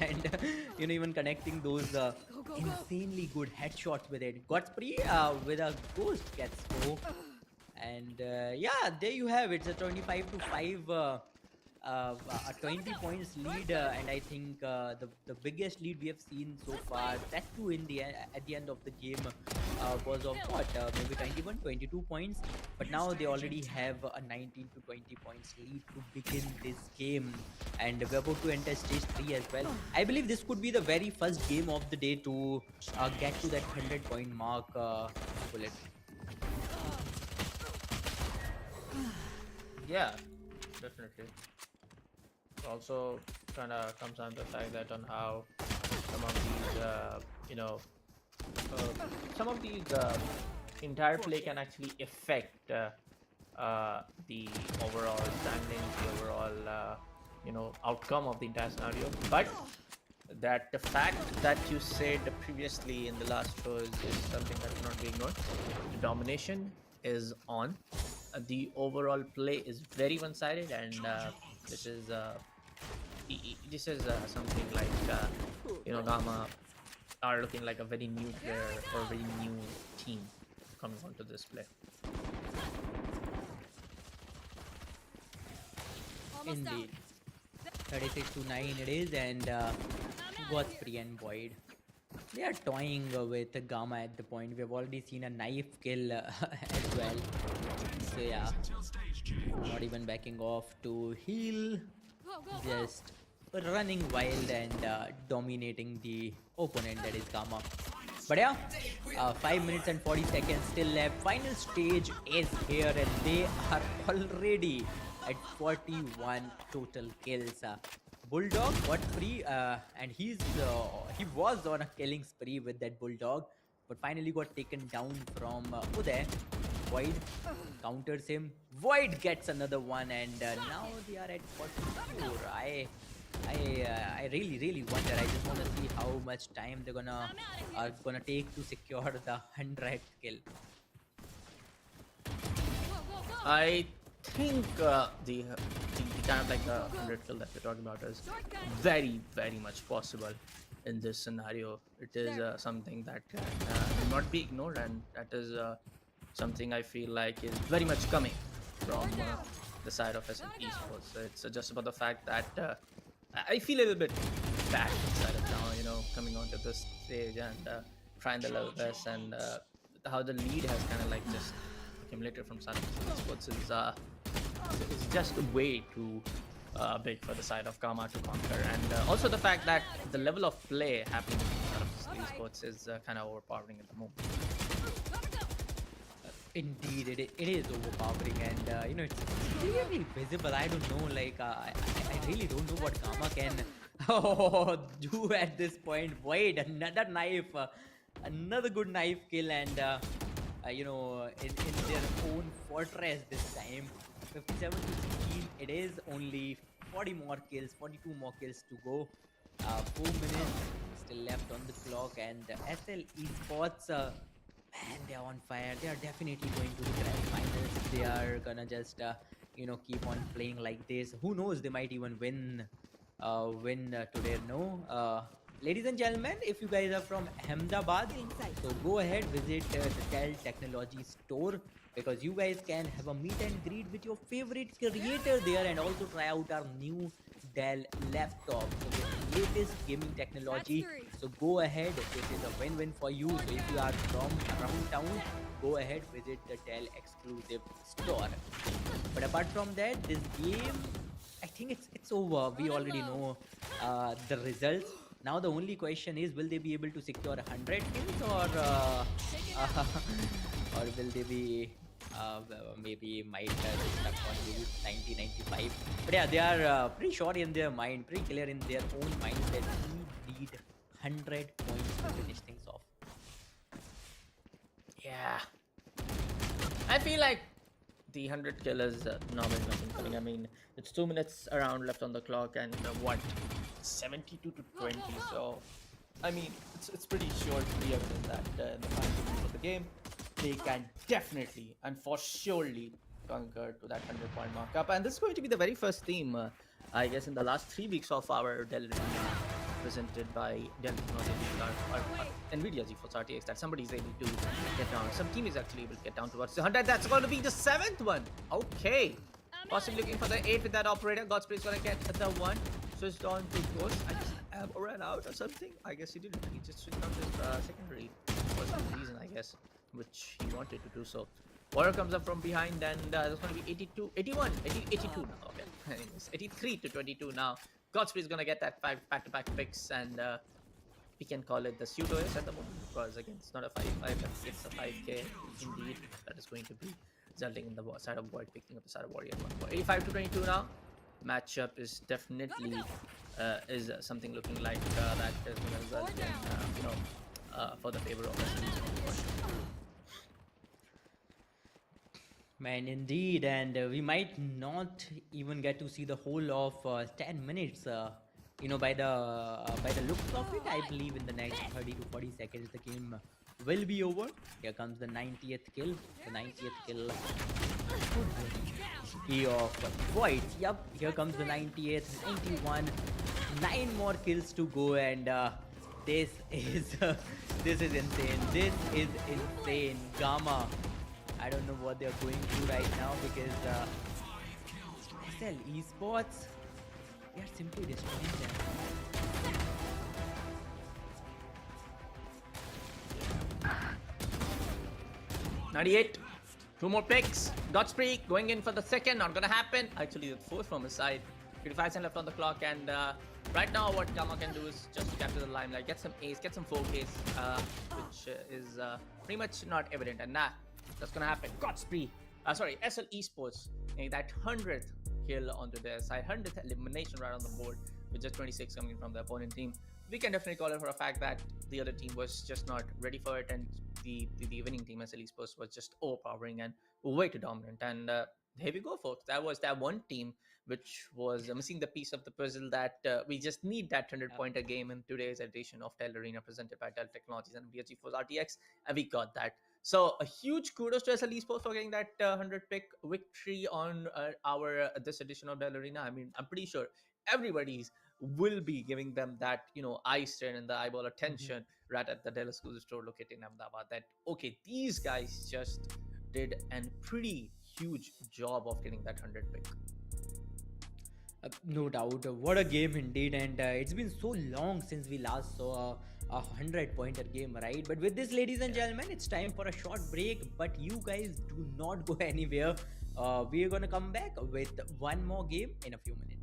and even connecting those Go, go, go. insanely good headshots with it. Godspray with a ghost gets go. And yeah, there you have it. It's a 25 to 5, a 20 points lead, and I think the biggest lead we have seen so far. That too in the at the end of the game was of what maybe 21, 22 points. But now they already have a 19 to 20 points lead to begin this game, and we're about to enter stage 3 as well. I believe this could be the very first game of the day to get to that 100-point mark. Bullet. Yeah, definitely. Also, kind of comes down to the fact that on how some of these, some of these entire play can actually affect the overall standings, the overall, outcome of the entire scenario. But that the fact that you said previously in the last show is something that cannot be ignored. The domination is on. The overall play is very one-sided, and this is this is something like Gamma. are looking like a very new player or a very new team coming onto this play. Almost down. Indeed. 36 to 9 it is, and Godfrey and Void. They are toying with Gamma at the point. We have already seen a knife kill as well. So yeah, not even backing off to heal, Go, go, go. just running wild and dominating the opponent, that is Gamma. But yeah, 5 minutes and 40 seconds still left. Final stage is here, and they are already at 41 total kills. Bulldog got free, and he was on a killing spree with that Bulldog, but finally got taken down from Uday. Void counters him. Void gets another one, and now they are at 44. I really wonder. I just want to see how much time they're gonna take to secure the 100th kill. Go, go, go. I think the kind of like the 100 kill that we're talking about is very much possible in this scenario. It is something that will not be ignored, and that is something I feel like is very much coming from the side of SMP Esports. It's just about the fact that I feel a little bit bad inside of now, you know, coming onto this stage and trying the level best, and how the lead has kind of like just accumulated from side of Esports is just way too big for the side of Kama to conquer, and also the fact that the level of play happening in side of Esports is kind of overpowering at the moment. Indeed, it is overpowering, and you know, it's really visible. I don't know, like I really don't know what Gamma can do at this point. Void, another knife, another good knife kill, and you know, in their own fortress this time. 57 to 16. It is only 40 more kills, 42 more kills to go. 4 minutes still left on the clock, and SL Esports. Man, they are on fire. They are definitely going to the grand finals if they are gonna just you know, keep on playing like this. Who knows, they might even win today. No, ladies and gentlemen, if you guys are from Ahmedabad, so go ahead, visit the Dell Technology store, because you guys can have a meet and greet with your favorite creator there, and also try out our new Dell laptop. So with the latest gaming technology. So go ahead, this is a win-win for you. So if you are from around town, go ahead, visit the Dell exclusive store. But apart from that, this game, I think it's over. We already know the results. Now the only question is, will they be able to secure 100 kills, or will they be maybe might be stuck on maybe 90, 95? But yeah, they are pretty sure in their mind, pretty clear in their own mind that we need 100 points to finish things off. Yeah, I feel like the 100 kill is now very much incoming. I mean, it's 2 minutes around left on the clock, and what, 72 to 20. So, I mean, it's pretty sure to be evident that in the final of the game, they can definitely and for surely conquer to that 100-point markup. And this is going to be the very first team, I guess, in the last 3 weeks of our Dell Arena, presented by Dell Technologies, NVIDIA GeForce RTX, that somebody is able to get down. Some team is actually able to get down towards the 100. That's going to be the 7th one. Okay. Possibly looking for the 8 with that operator. Godspray is going to get the 1. Switched on to Ghost. I just ran out or something. I guess he didn't. He just switched on to his secondary for some reason, I guess, which he wanted to do so. Water comes up from behind, and that's going to be 82, 81, 82 now. Okay. Anyways, 83 to 22 now. Godspray is going to get that 5 back-to-back picks, and we can call it the pseudo-ace at the moment, because again, it's not a 5-5, it's a 5k indeed. That is going to be resulting in the side of Void picking up the side of Warrior. 85 to 22 now. Matchup is definitely is something looking like that is going to result in, you know, for the favor of SMBs. Man, indeed, and we might not even get to see the whole of 10 minutes. You know, by the looks of it, I believe in the next 30 to 40 seconds the game will be over. Here comes the 90th kill. The 90th kill be of Void. Yup, here comes the 90th, 91. 9 more kills to go, and this is this is insane. This is insane. Gamma. I don't know what they're going through right now because SL Esports, they are simply destroying them. 98. Two more picks. Dot spree going in for the second. Not gonna happen. Actually, the fourth from his side. 55 seconds left on the clock, and right now what Gamma can do is just capture the limelight, get some ace, get some 4Ks, which is pretty much not evident. And nah, that's gonna happen. God spree. Sorry, SL Esports getting that 100th kill onto their side, 100th elimination right on the board, with just 26 coming from the opponent team. We can definitely call it for a fact that the other team was just not ready for it, and the winning team, SL Esports, was just overpowering and way too dominant. And here we go, folks. That was that one team which was missing the piece of the puzzle that we just need that 100-pointer game in today's edition of Dell Arena presented by Dell Technologies and VSG Force RTX, and we got that. So a huge kudos to SL Esports for getting that 100-pick victory on our this edition of Dell Arena. I mean, I'm pretty sure everybody's will be giving them that, you know, eye strain and the eyeball attention right at the Dell exclusive store located in Ahmedabad, that okay, these guys just did a pretty huge job of getting that 100 pick. No doubt. What a game indeed. And it's been so long since we last saw a 100-pointer game, right? But with this, ladies and gentlemen, it's time for a short break. But you guys do not go anywhere. We are going to come back with one more game in a few minutes.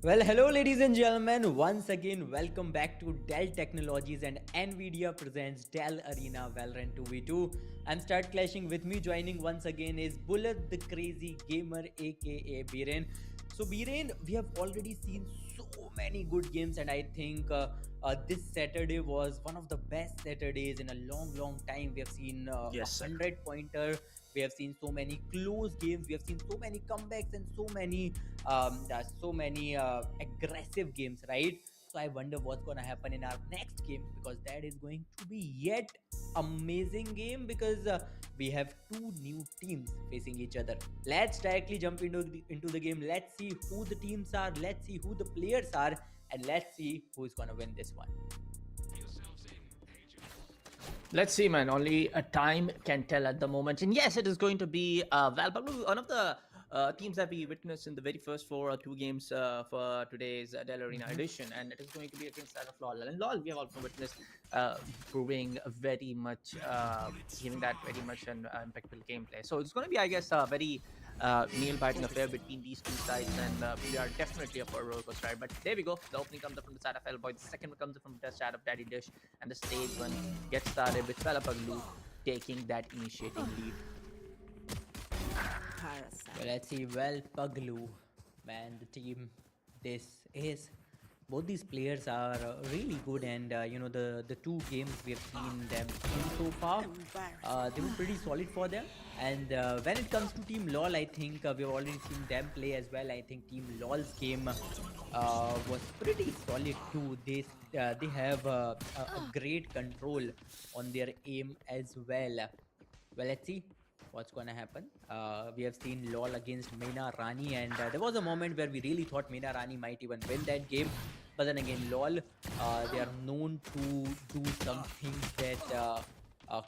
Well, hello, ladies and gentlemen. Once again, welcome back to Dell Technologies and Nvidia presents Dell Arena Valorant 2v2. I'm Start Clashing. With me joining once again is Bullet the Crazy Gamer, aka Biren. So, Biren, we have already seen so many good games, and I think this Saturday was one of the best Saturdays in a long time. We have seen Yes, a sir. 100 pointer. We have seen so many close games. We have seen so many comebacks and so many aggressive games, right? So I wonder what's gonna happen in our next game, because that is going to be yet amazing game, because we have two new teams facing each other. Let's directly jump into the game. Let's see who the teams are. Let's see who the players are, and let's see who's gonna win this one. Let's see, man. Only a time can tell at the moment. And yes, it is going to be Valpaglu, one of the teams that we witnessed in the very first 4 or 2 games for today's Dell Arena edition. And it is going to be against that of LOL. And LOL, we have also witnessed proving very much, giving that very much an impactful gameplay. So it's going to be, I guess, a very nail-biting affair between these two sides. And we are definitely up for a roller coaster ride. But there we go. The opening comes up from the side of Hellboy. The second one comes up from the side of Daddy Dish. And the stage one gets started with Valapaglu taking that initiating lead. Well, let's see. Well, Paglu, man, the team. This is both these players are really good, and the 2 games we have seen them in so far, they were pretty solid for them. And when it comes to Team LOL, I think we've already seen them play as well. I think Team LOL's game was pretty solid too. They have a great control on their aim as well. Well, let's see what's gonna happen. We have seen LOL against Meena Rani, and there was a moment where we really thought Meena Rani might even win that game. But then again, LOL, they are known to do some things that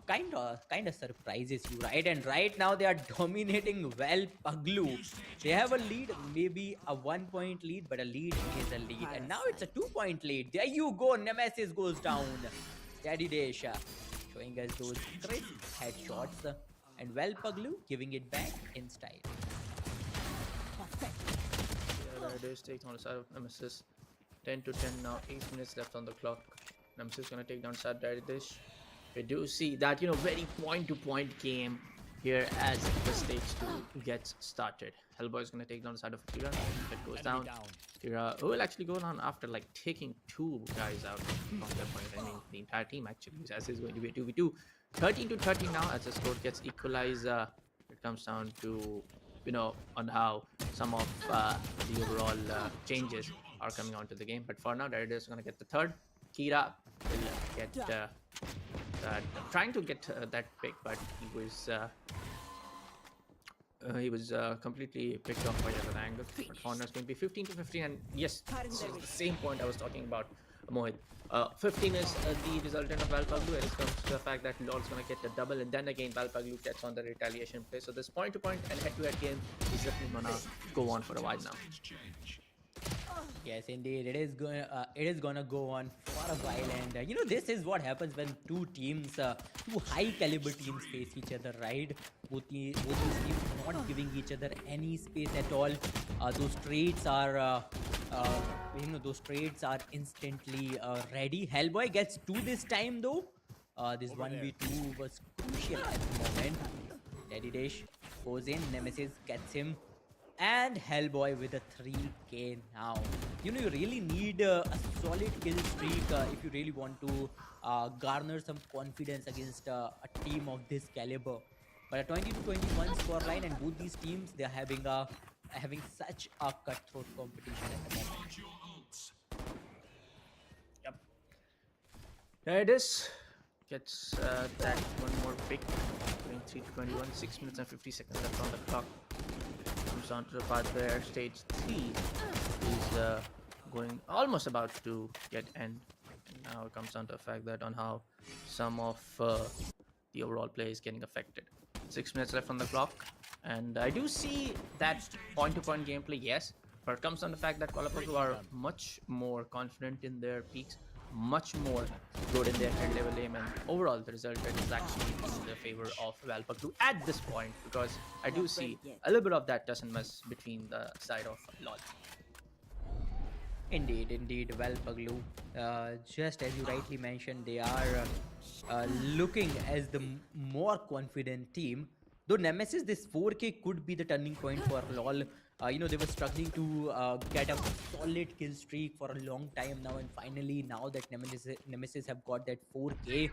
kind of surprises you, right? And right now they are dominating well. Paglu, they have a lead, maybe a 1-point lead, but a lead is a lead, and now it's a 2-point lead. There you go, Nemesis goes down. Daddy Desha showing us those crisp headshots, and well, Paglu giving it back in style. Yeah, there it is. Take on the side of Nemesis. 10 to 10 now. 8 minutes left on the clock. Nemesis gonna take down side Daddy Dish. We do see that, very point-to-point game here as the stage 2 gets started. Hellboy is going to take down the side of Kira. That goes down. Kira will actually go down after taking 2 guys out from that point. I mean, the entire team actually, as is going to be a 2v2. 13 to 13 now as the score gets equalized. It comes down to, on how some of the overall changes are coming onto the game. But for now, Derrida is going to get the 3rd. Kira will get trying to get that pick, but he was completely picked off by other angles. But Honor is going to be 15 to 15, and yes, this is the same point I was talking about, Mohit. 15 is the resultant of Valpaglu, and it comes to the fact that LOL's going to get the double, and then again Valpaglu gets on the retaliation play. So this point-to-point and head-to-head game is definitely going to go on for a while now. Yes, indeed. It is gonna go on for a while, and this is what happens when two teams, two high caliber teams face each other, right? Both these teams not giving each other any space at all. Those trades are, uh, those trades are instantly ready. Hellboy gets two this time though. This Over there. 1v2 was crucial at the moment. Teddy Dish goes in, Nemesis gets him, and Hellboy with a 3k now. You really need a solid kill streak if you really want to garner some confidence against a team of this caliber. But a 20 to 21 scoreline, and both these teams, they're having such a cutthroat competition at the moment. Yep. There it is. Gets that one more pick. 23 to 21. 6 minutes and 50 seconds left on the clock. Comes down to the part where stage 3 is going almost about to get end. And now it comes down to the fact that on how some of the overall play is getting affected. 6 minutes left on the clock. And I do see that point-to-point gameplay, yes. But it comes down to the fact that Kuala are much more confident in their peaks, much more good in their head level aim, and overall the result is actually in the favor of Valpaglu at this point, because I do see a little bit of that doesn't mess between the side of LoL. Indeed, well, Paglu. Just as you rightly mentioned, they are looking as the more confident team. Though Nemesis, this 4K could be the turning point for LoL. They were struggling to get a solid kill streak for a long time now, and finally, now that Nemesis have got that 4K,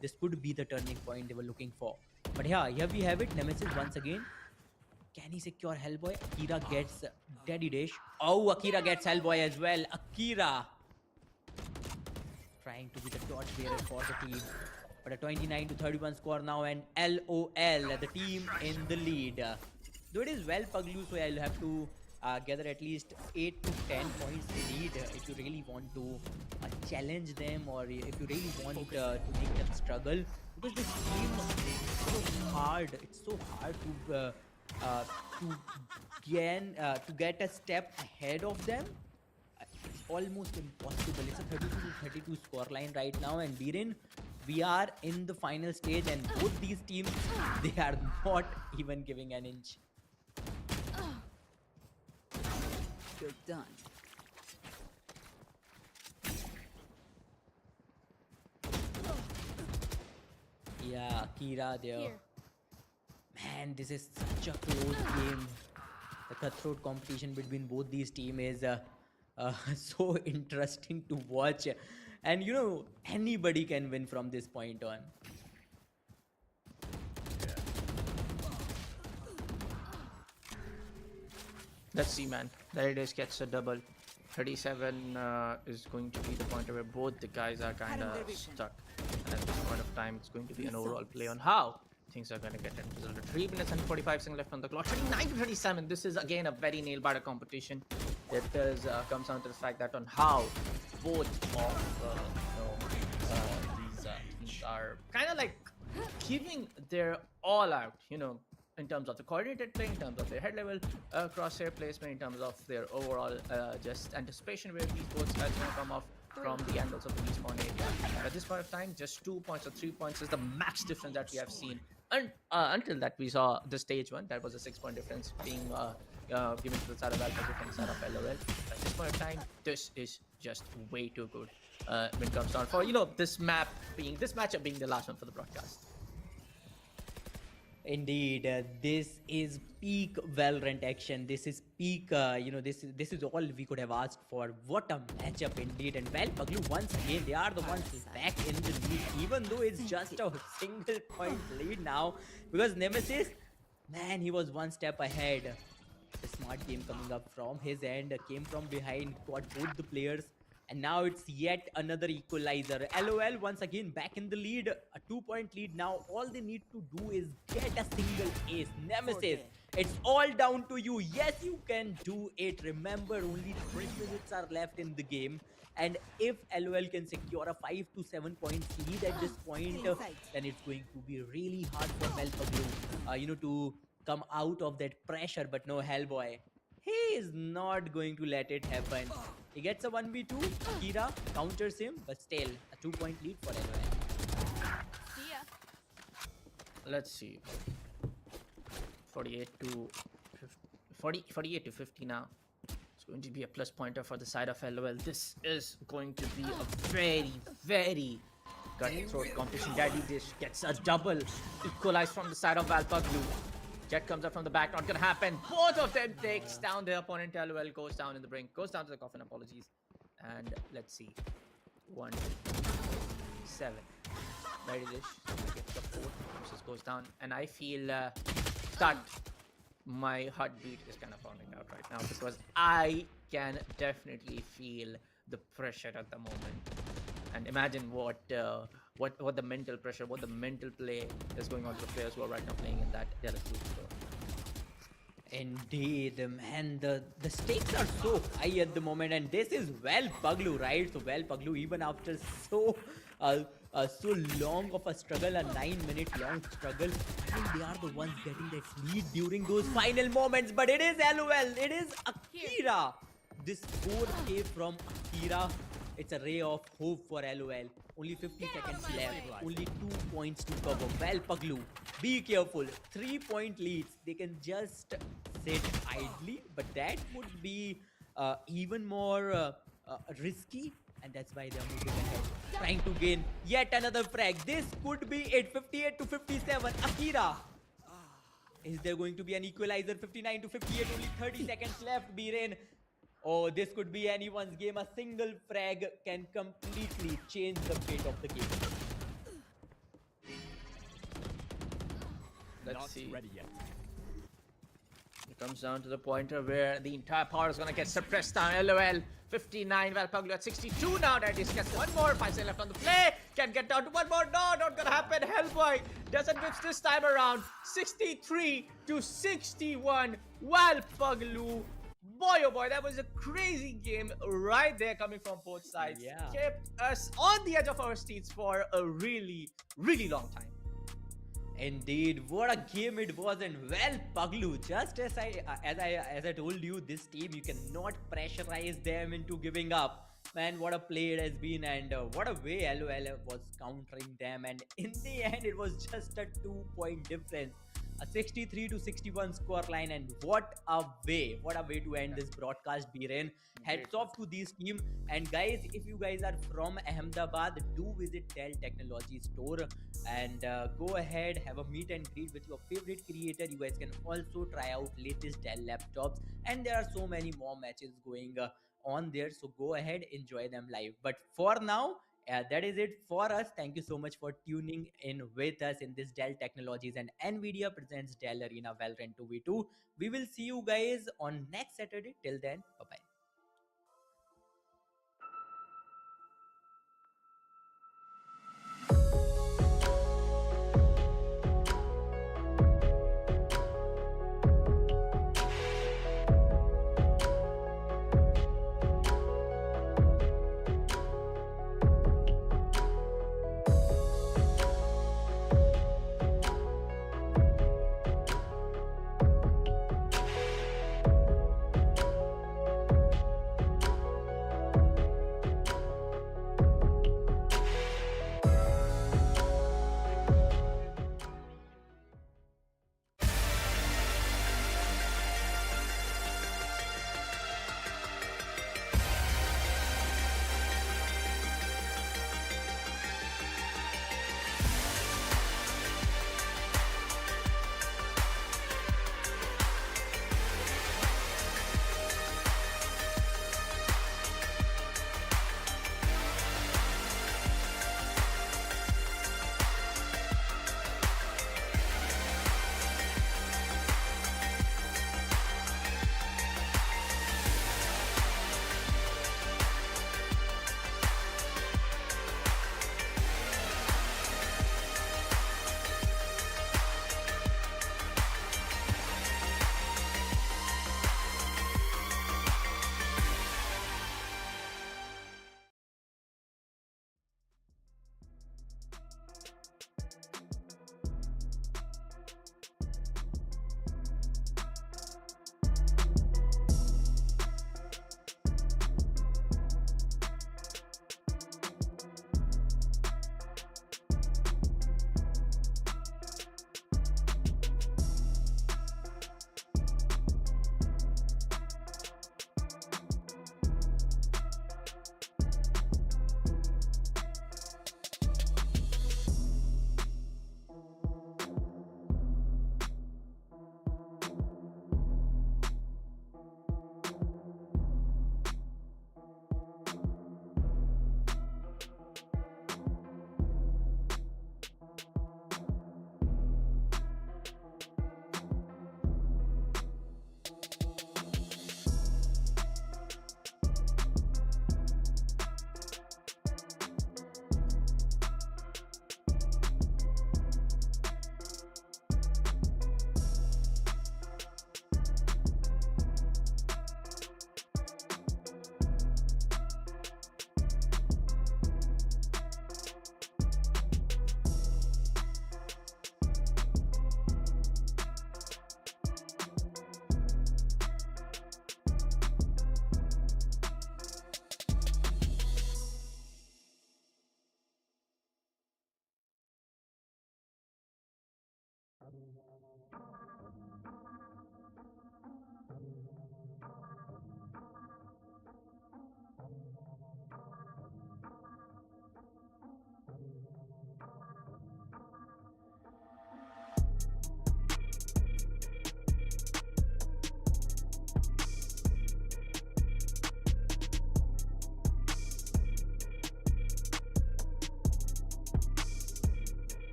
this could be the turning point they were looking for. But yeah, here we have it. Nemesis once again. Can he secure Hellboy? Akira gets Daddy Dish. Oh, Akira gets Hellboy as well. Akira trying to be the torch bearer for the team. But a 29 to 31 score now, and LOL, the team in the lead. Though it is well Paglu, so I'll have to gather at least 8 to 10 points lead if you really want to challenge them, or if you really want to make them struggle. Because this team is so hard. It's so hard to get a step ahead of them. It's almost impossible. It's a 32 to 32 scoreline right now, and Biren, we are in the final stage, and both these teams, they are not even giving an inch. You're done. Yeah, Akira there. Here. Man, this is such a close game. The cutthroat competition between both these teams is so interesting to watch. And anybody can win from this point on. Let's see, man. There it is, gets a double. 37 is going to be the point where both the guys are kind of stuck. And at this point of time, it's going to be an overall play on how things are going to get resulted. 3 minutes and 45 seconds left on the clock. 39 to 37. This is again a very nail-biter competition. It comes down to the fact that on how both of these teams are kind of like giving their all out, in terms of the coordinated play, in terms of their head level crosshair placement, in terms of their overall just anticipation where these both guys going to come off from the angles of the respawn area. And at this point of time, just 2 points or 3 points is the max difference that we have seen. And until that, we saw the stage 1. That was a 6-point difference being given to the side of Alpha from the side of LOL. At this point of time, this is just way too good when it comes down for this matchup being the last one for the broadcast. Indeed, this is peak Valorant action. This is peak, this is all we could have asked for. What a matchup indeed. And well, Paglu, once again, they are the ones back in the lead, even though it's just a single point lead now. Because Nemesis, man, he was one step ahead. The smart game coming up from his end, came from behind, caught both the players. And now it's yet another equalizer. LOL once again back in the lead. A 2-point lead now. All they need to do is get a single ace. Nemesis, it's all down to you. Yes, you can do it. Remember, only 3 minutes are left in the game. And if LOL can secure a 5 to 7 points lead at this point, then it's going to be really hard for Valpaglu, to come out of that pressure. But no, Hellboy. He is not going to let it happen. He gets a 1v2. Akira counters him, but still a 2-point lead for LOL. See ya. Let's see. 48 to 48 to 50 now. It's going to be a plus pointer for the side of LOL. This is going to be a very, very cutthroat competition. Daddy Dish gets a double equalize from the side of Valpaglu. Jet comes up from the back, not gonna happen. Both of them takes down their opponent. LOL goes down in the brink, goes down to the coffin, apologies. And let's see. 1, 7. Daddy Dish gets the 4th, which just goes down. And I feel that my heartbeat is kind of pounding out right now because I can definitely feel the pressure at the moment. And imagine what the mental pressure, what the mental play is going on to the players who are right now playing in that Dallas Blue store. Indeed, man, the stakes are so high at the moment, and this is Valpaglu, right? So Valpaglu, even after so long of a struggle, a 9-minute long struggle, I think they are the ones getting that lead during those final moments. But it is LOL, it is Akira. This 4K from Akira, it's a ray of hope for LOL. Only 50 seconds left. Only 2 points to cover. Valpaglu, be careful. 3-point leads. They can just sit idly, but that would be even more risky, and that's why they're moving ahead, trying to gain yet another frag. This could be it. 58 to 57. Akira. Is there going to be an equalizer? 59 to 58. Only 30 seconds left. Biren. Oh, this could be anyone's game. A single frag can completely change the fate of the game. Let's Not see. ready yet. It comes down to the pointer where the entire power is going to get suppressed down. LOL 59, Valpaglu at 62 now. Daddies gets one more. 5 seconds left on the play. Can get down to one more. No, not going to happen. Hellboy doesn't whips this time around. 63 to 61. Valpaglu. Boy, oh boy, that was a crazy game right there coming from both sides. Yeah. Kept us on the edge of our seats for a really, really long time. Indeed, what a game it was, and Valpaglu. Just as I told you, this team, you cannot pressurize them into giving up. Man, what a play it has been, and what a way LOL was countering them. And in the end, it was just a 2-point difference. A 63 to 61 score line, and what a way to end this broadcast, Biren. Hats off to this team. And guys, if you guys are from Ahmedabad, do visit Dell Technology store and go ahead, have a meet and greet with your favorite creator. You guys can also try out latest Dell laptops, and there are so many more matches going on there, so go ahead, enjoy them live. But for now, that is it for us. Thank you so much for tuning in with us in this Dell Technologies and Nvidia presents Dell Arena Valorant 2v2. We will see you guys on next Saturday. Till then, bye bye.